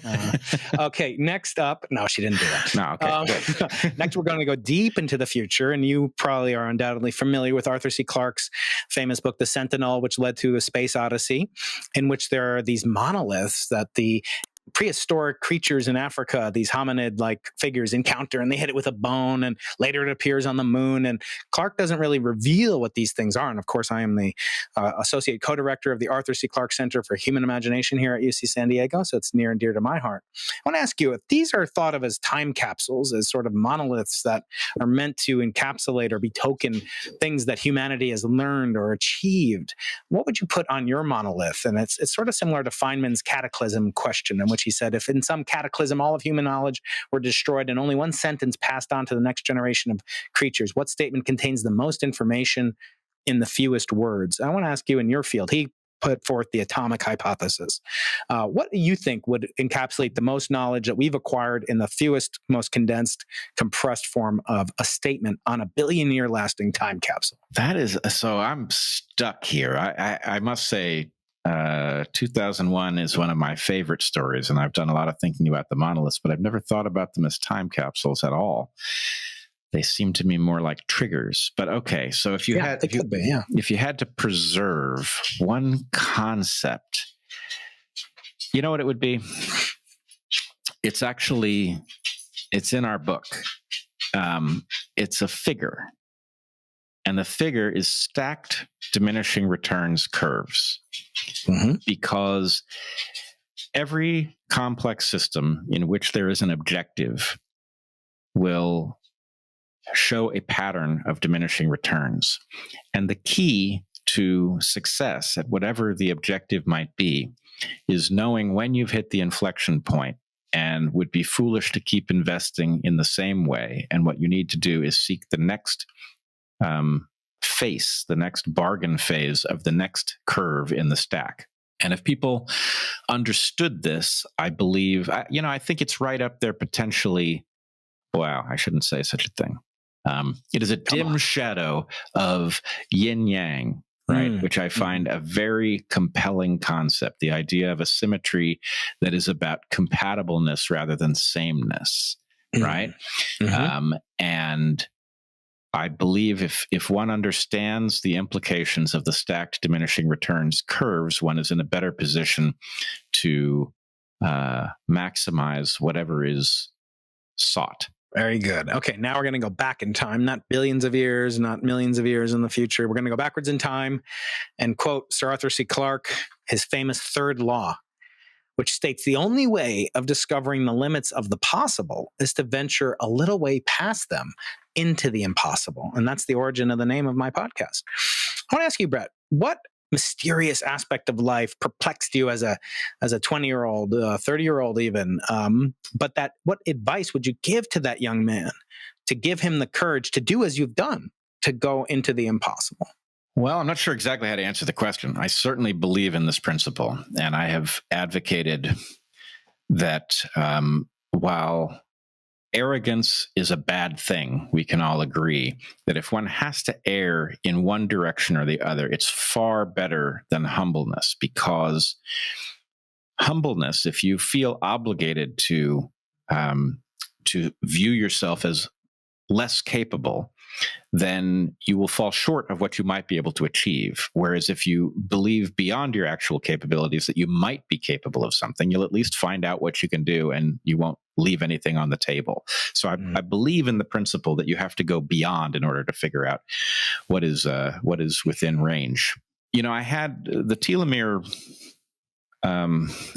Okay, next up. No, she didn't do that. No, okay. Next, we're going to go deep into the future. And you probably are undoubtedly familiar with Arthur C. Clarke's famous book, The Sentinel, which led to A Space Odyssey, in which there are these monoliths that the prehistoric creatures in Africa, these hominid-like figures, encounter, and they hit it with a bone, and later it appears on the moon. And Clarke doesn't really reveal what these things are. And of course, I am the associate co-director of the Arthur C. Clarke Center for Human Imagination here at UC San Diego, so it's near and dear to my heart. I want to ask you, if these are thought of as time capsules, as sort of monoliths that are meant to encapsulate or betoken things that humanity has learned or achieved, what would you put on your monolith? And it's sort of similar to Feynman's cataclysm question, in which he said, if in some cataclysm all of human knowledge were destroyed and only one sentence passed on to the next generation of creatures, what statement contains the most information in the fewest words? I want to ask you, in your field, he put forth the atomic hypothesis. What do you think would encapsulate the most knowledge that we've acquired in the fewest, most condensed, compressed form of a statement on a billion-year lasting time capsule? That is, so I'm stuck here. I must say, 2001 is one of my favorite stories, and I've done a lot of thinking about the monoliths, but I've never thought about them as time capsules at all. They seem to me more like triggers. But okay, so if you had to preserve one concept, you know what it would be? It's in our book. It's a figure. And the figure is stacked diminishing returns curves. Mm-hmm. Because every complex system in which there is an objective will show a pattern of diminishing returns. And the key to success at whatever the objective might be is knowing when you've hit the inflection point and would be foolish to keep investing in the same way. And what you need to do is seek the next face, the next bargain phase of the next curve in the stack. And if people understood this, I believe, I think it's right up there potentially. Wow, I shouldn't say such a thing. It is a dim shadow of yin yang, right? Which I find a very compelling concept. The idea of a symmetry that is about compatibleness rather than sameness, right? And I believe if one understands the implications of the stacked diminishing returns curves, one is in a better position to maximize whatever is sought. Very good. Okay, now we're going to go back in time, not billions of years, not millions of years in the future. We're going to go backwards in time and quote Sir Arthur C. Clarke, his famous third law, which states the only way of discovering the limits of the possible is to venture a little way past them into the impossible. And that's the origin of the name of my podcast. I want to ask you, Bret, what mysterious aspect of life perplexed you as a 20-year-old, 30-year-old even? But what advice would you give to that young man to give him the courage to do as you've done, to go into the impossible? Well, I'm not sure exactly how to answer the question. I certainly believe in this principle, and I have advocated that while arrogance is a bad thing, we can all agree that if one has to err in one direction or the other, it's far better than humbleness, because humbleness, if you feel obligated to view yourself as less capable, then you will fall short of what you might be able to achieve. Whereas if you believe beyond your actual capabilities that you might be capable of something, you'll at least find out what you can do and you won't leave anything on the table. So I believe in the principle that you have to go beyond in order to figure out what is within range. I had the telomere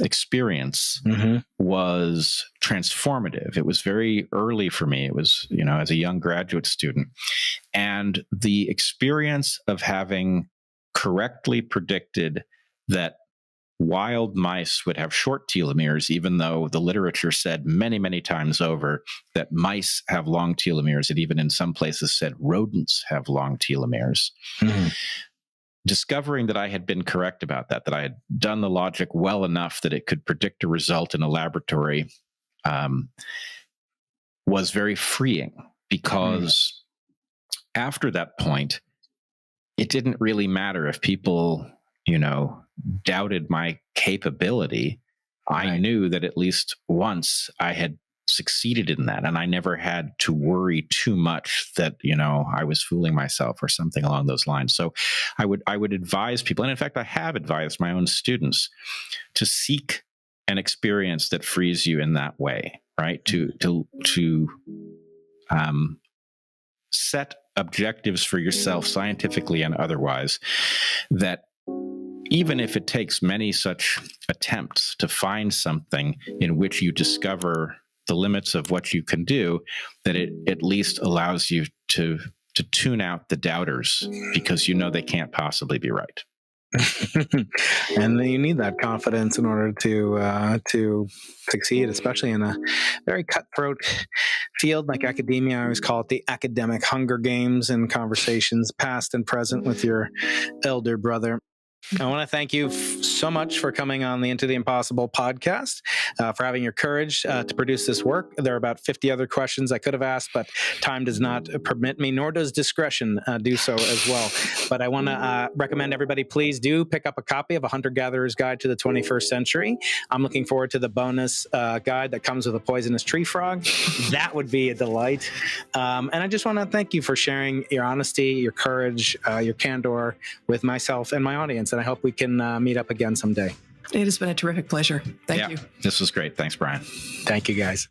experience was transformative. It was very early for me. It was, as a young graduate student. And the experience of having correctly predicted that wild mice would have short telomeres, even though the literature said many, many times over that mice have long telomeres. It even in some places said rodents have long telomeres. Discovering that I had been correct about that I had done the logic well enough that it could predict a result in a laboratory, was very freeing, because after that point, it didn't really matter if people, doubted my capability. I knew that at least once I had succeeded in that, and I never had to worry too much that I was fooling myself or something along those lines. So I would advise people, and in fact I have advised my own students, to seek an experience that frees you in that way, right? To set objectives for yourself, scientifically and otherwise, that even if it takes many such attempts to find something in which you discover the limits of what you can do, that it at least allows you to tune out the doubters, because they can't possibly be right. And you need that confidence in order to succeed, especially in a very cutthroat field like academia. I always call it the academic Hunger Games, in conversations past and present with your elder brother. I want to thank you so much for coming on the Into the Impossible podcast, for having your courage to produce this work. There are about 50 other questions I could have asked, but time does not permit me, nor does discretion do so as well. But I want to recommend everybody, please do pick up a copy of A Hunter-Gatherer's Guide to the 21st Century. I'm looking forward to the bonus guide that comes with a poisonous tree frog. That would be a delight. And I just want to thank you for sharing your honesty, your courage, your candor with myself and my audience. And I hope we can meet up again someday. It has been a terrific pleasure. Thank you. This was great. Thanks, Brian. Thank you, guys.